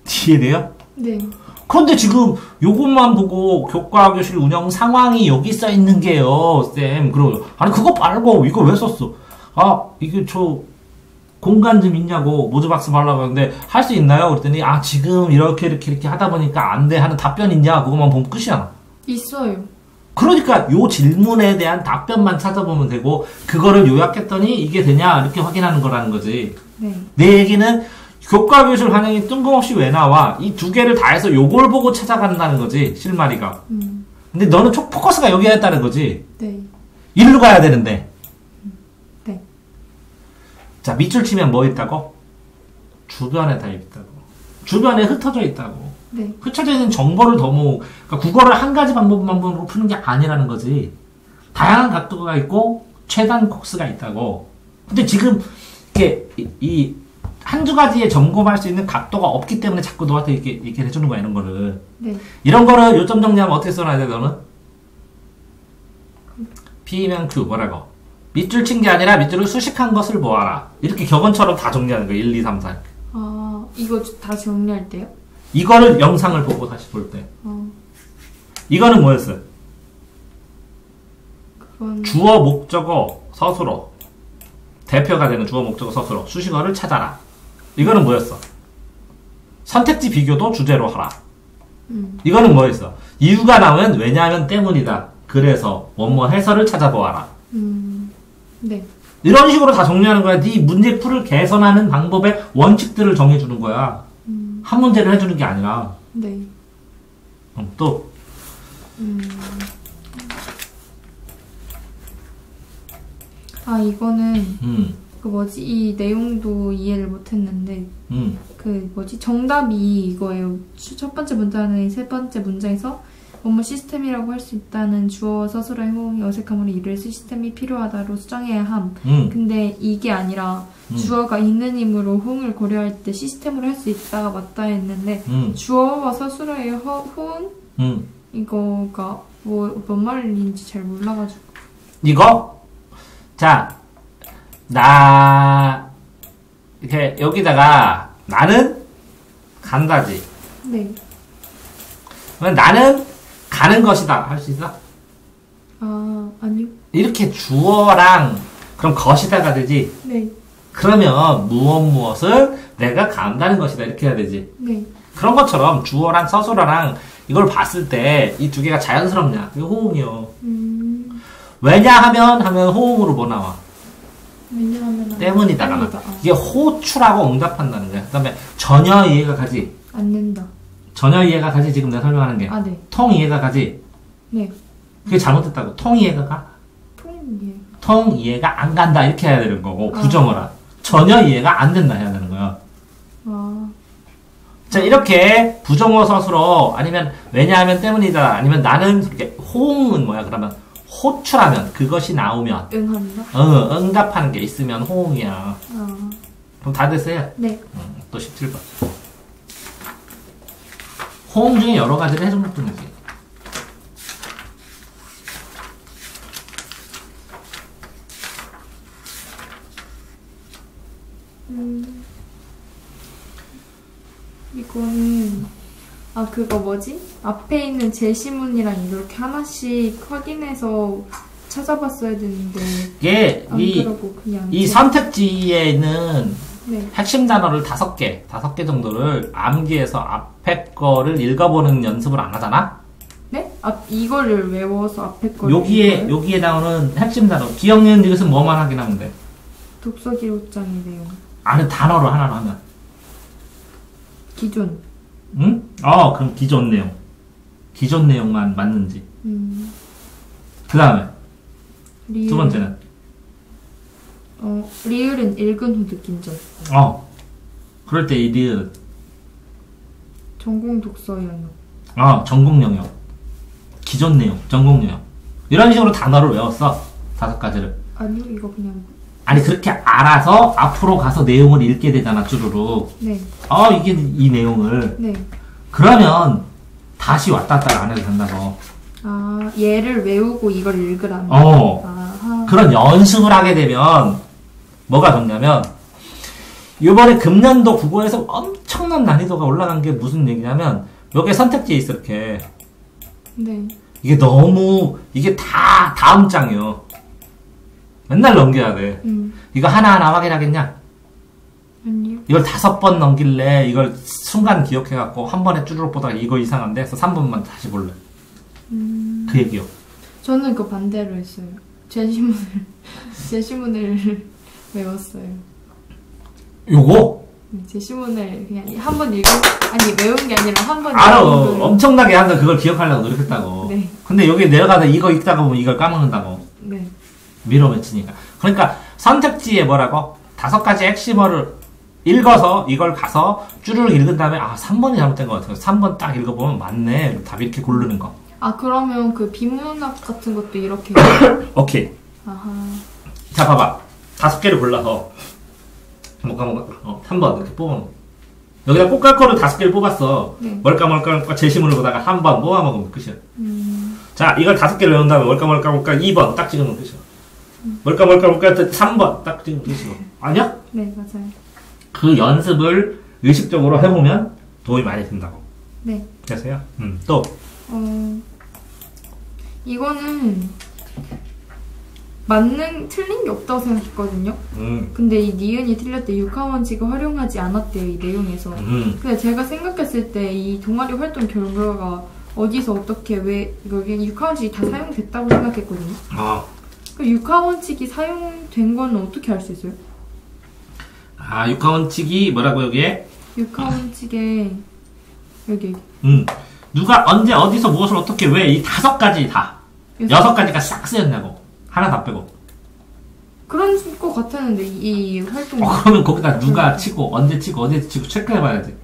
이해돼요? 네. 그런데 지금 요것만 보고 교과 교실 운영 상황이 여기 써 있는 게요, 쌤. 아니 그거 말고 이거 왜 썼어? 이게 저 공간 좀 있냐고 모두박스 하려고 하는데 할 수 있나요? 그랬더니 지금 이렇게 하다 보니까 안 돼 하는 답변 있냐? 그것만 보면 끝이야. 있어요. 그러니까 요 질문에 대한 답변만 찾아보면 되고 그거를 요약했더니 이게 되냐 이렇게 확인하는 거라는 거지. 네. 내 얘기는 교과 교실 환영이 뜬금없이 왜 나와? 이 두 개를 다 해서 요걸 보고 찾아간다는 거지 실마리가. 근데 너는 촉 포커스가 여기에 했다는 거지. 네. 일로 가야 되는데. 네. 자, 밑줄 치면 뭐 있다고? 주변에 다 있다고. 주변에 흩어져 있다고. 네. 흩어져 있는 정보를 더 모으고, 그러니까 국어를 한 가지 방법으로 푸는 게 아니라는 거지. 다양한 각도가 있고, 최단 코스가 있다고. 근데 지금, 이게, 한두 가지에 점검할 수 있는 각도가 없기 때문에 자꾸 너한테 이렇게 해주는 거야, 이런 거를. 네. 이런 거를 요점 정리하면 어떻게 써놔야 돼, 너는? P면 Q, 뭐라고? 밑줄 친 게 아니라 밑줄을 수식한 것을 모아라. 이렇게 격언처럼 다 정리하는 거야, 1, 2, 3, 4. 아, 이거 다 정리할 때요? 이거를 영상을 보고 다시 볼 때. 이거는 뭐였어요? 그건... 주어, 목적어, 서술어. 대표가 되는 주어, 목적어, 서술어. 수식어를 찾아라. 이거는 뭐였어? 선택지 비교도 주제로 하라. 이거는 뭐였어? 이유가 나오면 왜냐하면 때문이다. 그래서 뭐뭐 해설을 찾아보아라. 네. 이런 식으로 다 정리하는 거야. 네 문제풀을 개선하는 방법의 원칙들을 정해주는 거야. 한 문제를 해주는 게 아니라. 네. 또. 아, 이거는 그 뭐지, 이 내용도 이해를 못했는데 그 뭐지, 정답이 이거예요. 첫 번째 문장의 세 번째 문장에서 업무 시스템이라고 할 수 있다는 주어 서술어의 호응이 어색함으로 이를 시스템이 필요하다로 수정해야 함. 근데 이게 아니라 주어가 있는 힘으로 호응을 고려할 때 시스템으로 할 수 있다가 맞다 했는데 주어와 서술어의 호응? 이거가 뭔 말인지 잘 몰라가지고. 이거? 자, 이렇게 여기다가 나는 간다지. 네. 나는 가는 것이다. 할 수 있어? 아, 아니요. 이렇게 주어랑 그럼 것이다가 되지? 네. 그러면 무엇을 내가 간다는 것이다. 이렇게 해야 되지? 네. 그런 것처럼 주어랑 서술어랑 이걸 봤을 때 이 두 개가 자연스럽냐? 이게 호응이요. 왜냐하면 호응으로 뭐 나와? 왜냐하면 때문이다가 나와. 이게 호출하고 응답한다는 거야. 그 다음에 전혀 이해가 가지? 안 된다. 전혀 이해가 가지? 지금 내가 설명하는 게. 아, 네. 통 이해가 가지? 네. 그게 잘못됐다고. 통 이해가 가? 통 이해가 안 간다. 이렇게 해야 되는 거고, 부정을 하. 전혀 이해가 안 된다 해야 되는 거야. 자, 이렇게 부정어 서술어, 아니면 왜냐하면 때문이다, 아니면 나는, 이렇게 호응은 뭐야? 그러면 호출하면, 그것이 나오면. 응한다? 응답하는 게 있으면 호응이야. 그럼 다 됐어요? 네. 또 17번. 호응 중에 여러 가지를 해준 것뿐이지. 이거는 그거 뭐지? 앞에 있는 제시문이랑 이렇게 하나씩 확인해서 찾아봤어야 되는데 이게 그러고 그냥 이 선택지에는 네. 핵심 단어를 5개 정도를 암기해서 앞에 거를 읽어보는 연습을 안 하잖아? 네? 이거를 외워서 앞에 거를 여기에 나오는 핵심 단어, 기억, 니은, 디귿은 뭐만 확인하면 돼? 독서 기록장의 내용. 아는 단어로 하나로 하면. 기존. 응? 그럼 기존 내용. 기존 내용만 맞는지. 그 다음에. 두 번째는. 리을은 읽은 후 느낀 점. 그럴 때 이 리을. 전공 독서 영역. 전공 영역. 기존 내용, 전공 영역. 이런 식으로 단어를 외웠어. 5가지를. 아니요, 이거 그냥. 아니, 그렇게 알아서 앞으로 가서 내용을 읽게 되잖아, 쭈루룩. 네. 이게 이 내용을. 네. 그러면 다시 왔다 갔다 안 해도 된다고. 얘를 외우고 이걸 읽으라는. 그런 연습을 하게 되면 뭐가 좋냐면 이번에 금년도 국어에서 엄청난 난이도가 올라간 게 무슨 얘기냐면 여기에 선택지에 있어 이렇게. 네. 이게 다 다음 장이요. 맨날 넘겨야 돼. 이거 하나하나 확인하겠냐? 아니요. 이걸 5번 넘길래 이걸 순간 기억해갖고 한 번에 쭈르륵 보다가 이거 이상한데 해서 3번만 다시 볼래. 그 얘기요. 저는 그 반대로 했어요. 제시문을 외웠어요. 요거? 제시문을 그냥 한 번 아니 외운 게 아니라 한 번 알아. 엄청나게 한다. 그걸 기억하려고 노력했다고. 네. 근데 여기 내려가서 이거 읽다가 보면 이걸 까먹는다고. 네. 밀어붙이니까. 그러니까 선택지에 뭐라고? 5가지 핵심어를 읽어서 이걸 가서 쭈르륵 읽은 다음에 3번이 잘못된 것 같아요. 3번 딱 읽어보면 맞네. 답 이렇게 고르는 거. 그러면 그 비문학 같은 것도 이렇게. 오케이. 아하. 자, 봐봐. 5개를 골라서 3번 이렇게 뽑아. 여기다 꽃갈 거를 5개를 뽑았어. 네. 뭘까 제시문을 보다가 한 번 모아먹으면 끝이야. 자, 이걸 5개를 외운 다음에 뭘까 2번 딱 찍으면 끝이야. 뭘까 3번 딱 찍으면 끝이야. 아니야? 네, 맞아요. 그 연습을 의식적으로 해보면 도움이 많이 된다고. 네. 됐어요? 또. 이거는 틀린 게 없다고 생각했거든요. 근데 이 니은이 틀렸대. 육하원칙을 활용하지 않았대요, 이 내용에서. 근데 제가 생각했을 때 이 동아리 활동 결과가 어디서 어떻게 여기 육하원칙이 다 사용됐다고 생각했거든요. 그 육하원칙이 사용된 건 어떻게 알 수 있어요? 육하원칙이 뭐라고 여기에? 육하원칙에 여기. 누가 언제 어디서 무엇을 어떻게 왜 이 5가지 다 6가지가 싹 쓰였냐고. 하나 다 빼고. 그런 것 같았는데 이 활동. 그러면 거기다 누가 치고 언제 치고 어디 치고 체크해봐야지.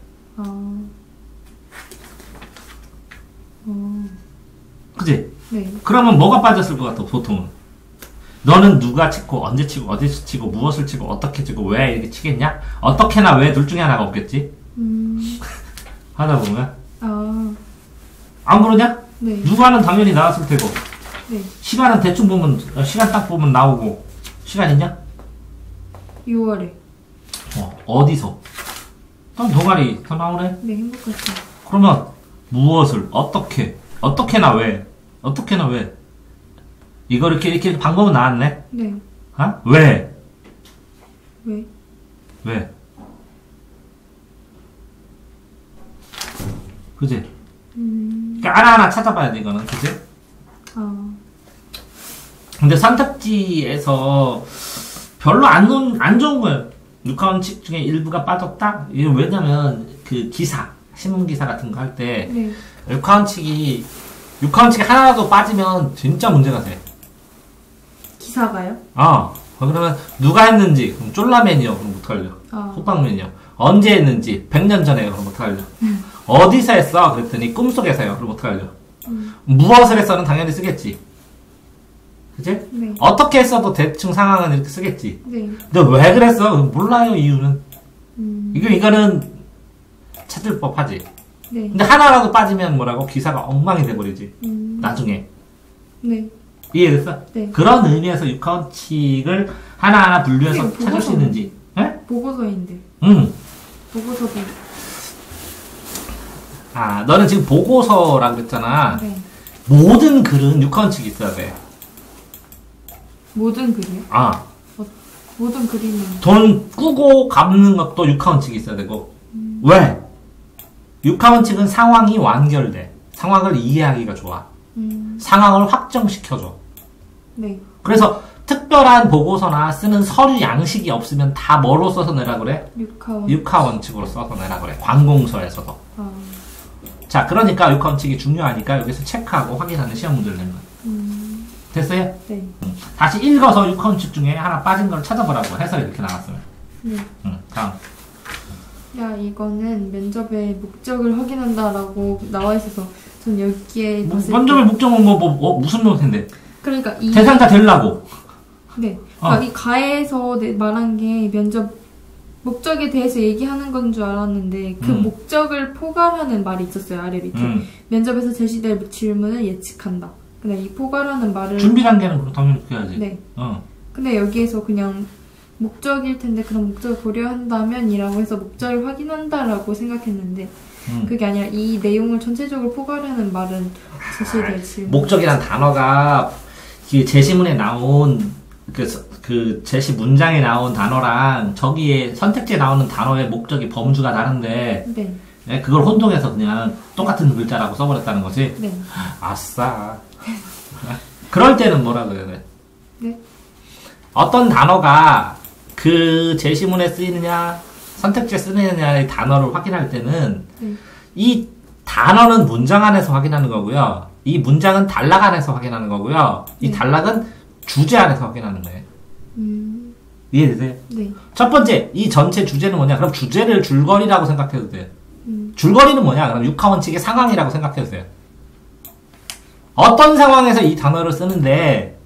그치? 네. 그러면 뭐가 빠졌을 것 같아 보통은? 너는 누가 치고 언제 치고 어디 치고 무엇을 치고 어떻게 치고 왜 이렇게 치겠냐? 어떻게나 왜 둘 중에 하나가 없겠지? 하다 보면. 안 그러냐? 네. 누가는 당연히 나왔을 테고. 네. 시간은 대충 보면 시간 딱 보면 나오고. 시간 있냐? 6월에. 어디서? 동아리 더 나오네? 네, 행복하죠. 그러면 무엇을 어떻게나 왜 이거 이렇게 방법은 나왔네? 네. 왜? 그지? 그러니까 하나하나 찾아봐야 돼, 이거는. 그지? 근데 선택지에서 별로 안 좋은 거예요. 육하원칙 중에 일부가 빠졌다? 이게 왜냐면, 신문기사 같은 거 할 때, 네. 육하원칙이 하나라도 빠지면 진짜 문제가 돼. 기사가요? 그러면 누가 했는지, 그럼 쫄라맨이요. 그럼 어떡하려? 호빵맨이요. 언제 했는지, 100년 전에요. 그럼 어떡하려? 어디서 했어? 그랬더니 꿈속에서요. 그럼 어떡하려? 무엇을 했어는 당연히 쓰겠지. 그치? 네. 어떻게 했어도 대충 상황은 이렇게 쓰겠지. 네. 근데 왜 그랬어? 몰라요, 이유는. 이거는 찾을 법하지. 네. 근데 하나라도 빠지면 뭐라고? 기사가 엉망이 돼버리지. 나중에. 네. 이해됐어? 네. 그런 의미에서 육하원칙을 하나하나 분류해서 찾을 수 있는지. 네? 보고서인데. 보고서도. 너는 지금 보고서라고 그랬잖아. 네. 모든 글은 육하원칙이 있어야 돼. 모든 글이요? 모든 글이면. 돈 꾸고 갚는 것도 육하원칙이 있어야 되고. 왜? 육하원칙은 상황이 완결돼. 상황을 이해하기가 좋아. 상황을 확정시켜줘. 네. 그래서 특별한 보고서나 쓰는 서류 양식이 없으면 다 뭐로 써서 내라 그래? 육하원칙으로 써서 내라 그래. 관공서에서도. 자, 그러니까 육하원칙이 중요하니까 여기서 체크하고 확인하는 시험 문제를 내는 거야. 됐어요? 네. 다시 읽어서 육하원칙 중에 하나 빠진 걸 찾아보라고 해서 이렇게 나왔어요. 네. 다음. 이거는 면접의 목적을 확인한다라고 나와 있어서 전 여기에 면접의 목적은 무슨 명태인데? 그러니까 대상자 되려고. 네. 그러니까 이 가에서 말한 게 면접 목적에 대해서 얘기하는 건 줄 알았는데 그 목적을 포괄하는 말이 있었어요. 아래 밑에. 면접에서 제시될 질문을 예측한다. 근데 이 포괄하는 말을 준비 단계는 그럼 당연히 그렇게 해야지. 네. 근데 여기에서 그냥 목적일 텐데 그런 목적을 고려한다면이라고 해서 목적을 확인한다라고 생각했는데 그게 아니라 이 내용을 전체적으로 포괄하는 말은 제시될 질문. 목적이란 단어가 제시문에 나온 그 제시 문장에 나온 단어랑 저기에 선택지에 나오는 단어의 목적이 범주가 다른데 네. 그걸 혼동해서 그냥 똑같은 글자라고 써버렸다는 거지? 네. 아싸. 그럴 때는 뭐라 그래요? 네? 어떤 단어가 그 제시문에 쓰이느냐, 선택지에 쓰느냐의 단어를 확인할 때는 이 단어는 문장 안에서 확인하는 거고요. 이 문장은 단락 안에서 확인하는 거고요. 이 단락은 주제 안에서 확인하는 거예요. 이해되세요? 네. 첫 번째, 이 전체 주제는 뭐냐? 그럼 주제를 줄거리라고 생각해도 돼요. 줄거리는 뭐냐? 그럼 육하원칙의 상황이라고 생각해도 돼요. 어떤 상황에서 이 단어를 쓰는데,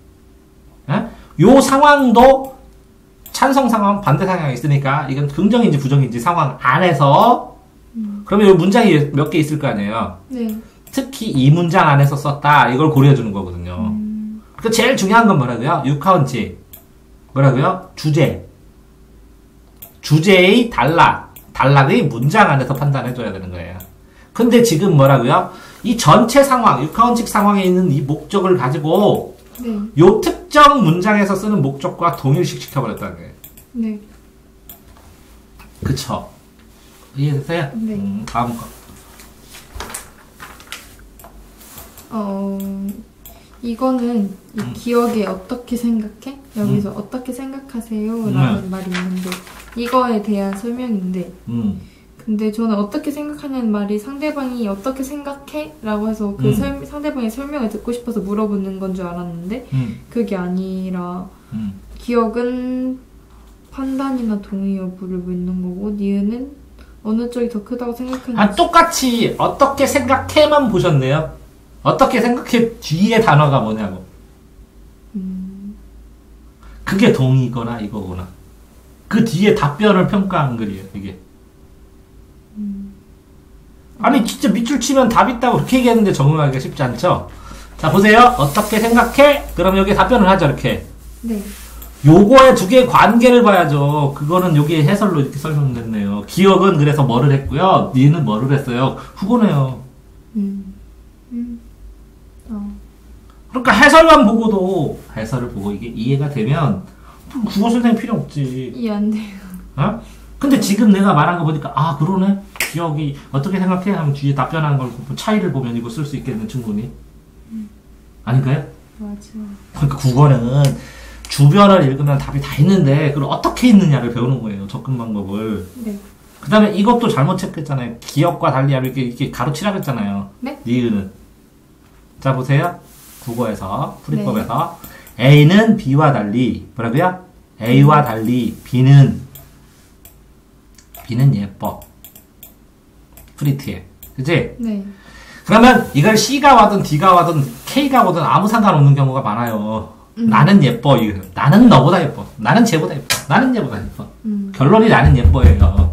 요 상황도 찬성 상황, 반대 상황이 있으니까 이건 긍정인지 부정인지 상황 안에서 그러면 요 문장이 몇 개 있을 거 아니에요. 네. 특히 이 문장 안에서 썼다. 이걸 고려해주는 거거든요. 그 제일 중요한 건 뭐라고요? 육하원칙. 뭐라고요? 주제. 주제의 단락의 문장 안에서 판단해줘야 되는 거예요. 근데 지금 뭐라고요? 이 전체 상황, 육하원칙 상황에 있는 이 목적을 가지고 요 특정 문장에서 쓰는 목적과 동일시 시켜버렸다는 거예요. 네. 그쵸? 이해되세요? 네. 다음 거. 이거는 이 기억에 어떻게 생각해? 여기서 어떻게 생각하세요? 라는 말이 있는데 이거에 대한 설명인데 근데 저는 어떻게 생각하냐는 말이 상대방이 어떻게 생각해? 라고 해서 그 상대방의 설명을 듣고 싶어서 물어보는 건 줄 알았는데 그게 아니라 기억은 판단이나 동의 여부를 묻는 거고 니은은 어느 쪽이 더 크다고 생각하는지 똑같이 어떻게 생각해만 보셨네요. 어떻게 생각해 뒤에 단어가 뭐냐고. 그게 동의거나 이거구나. 그 뒤에 답변을 평가한 글이에요, 이게. 아니, 진짜 밑줄 치면 답 있다고 그렇게 얘기했는데 적응하기가 쉽지 않죠? 자, 보세요. 어떻게 생각해? 그럼 여기에 답변을 하죠, 이렇게. 네. 요거의 두 개의 관계를 봐야죠. 그거는 여기에 해설로 이렇게 설명됐네요. 기억은 그래서 뭐를 했고요. 니는 뭐를 했어요. 후보네요. 그러니까 해설만 보고도 해설을 보고 이게 이해가 되면 국어 선생님 필요 없지. 이해 안 돼요. 어? 근데 지금 내가 말한 거 보니까 아 그러네. 기억이 어떻게 생각해? 하면 뒤에 답변하는 걸 차이를 보면 이거 쓸 수 있겠네 충분히. 아닌가요? 맞아. 그러니까 국어는 주변을 읽으면 답이 다 있는데 그걸 어떻게 읽느냐를 배우는 거예요. 접근 방법을. 네. 그 다음에 이것도 잘못 체크했잖아요. 기억과 달리 이렇게 가로치라고 했잖아요. 네? 니은은. 자 보세요. 국어에서 풀이법에서 A는 B와 달리 뭐라고요? A와 달리 B는 예뻐. 프리티해. 그치? 네. 그러면 이걸 C가 와든 D가 와든 K가 오든 아무 상관없는 경우가 많아요. 나는 예뻐. 나는 너보다 예뻐. 나는 쟤보다 예뻐. 나는 얘보다 예뻐. 결론이 나는 예뻐예요.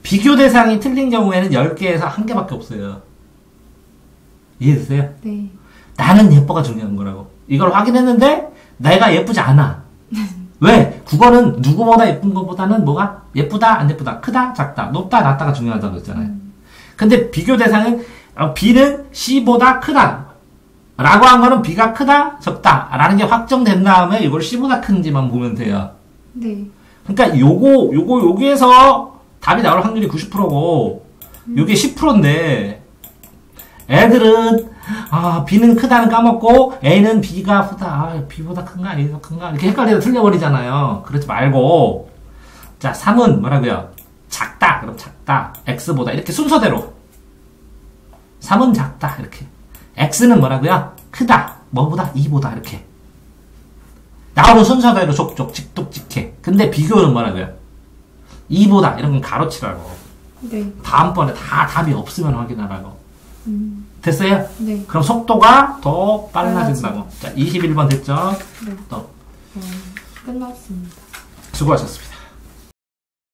비교 대상이 틀린 경우에는 10개에서 1개밖에 없어요. 이해되세요? 네. 나는 예뻐가 중요한 거라고. 이걸 확인했는데 내가 예쁘지 않아. 왜? 국어는 누구보다 예쁜 것보다는 뭐가? 예쁘다, 안 예쁘다, 크다, 작다, 높다, 낮다가 중요하다고 했잖아요. 근데 비교 대상은 B는 C보다 크다. 라고 한 거는 B가 크다, 적다. 라는 게 확정된 다음에 이걸 C보다 큰지만 보면 돼요. 네. 그러니까 여기에서 답이 나올 확률이 90%고, 요게 10%인데, 애들은, B는 크다는 까먹고, A는 B가 크다. B보다 큰가, A가 큰가. 이렇게 헷갈려서 틀려버리잖아요. 그러지 말고, 자, 3은 뭐라고요? 작다. 그럼 작다. X보다. 이렇게 순서대로. 3은 작다. 이렇게. X는 뭐라고요? 크다. 뭐보다? 2보다. 이렇게. 나오는 순서대로 족족, 직독직해. 근데 비교는 뭐라고요? 2보다. 이런 건 가로치라고. 네. 다음번에 다 답이 없으면 확인하라고. 됐어요? 네. 그럼 속도가 더 빨라진다고. 자, 21번 됐죠? 네. 또. 끝났습니다. 수고하셨습니다.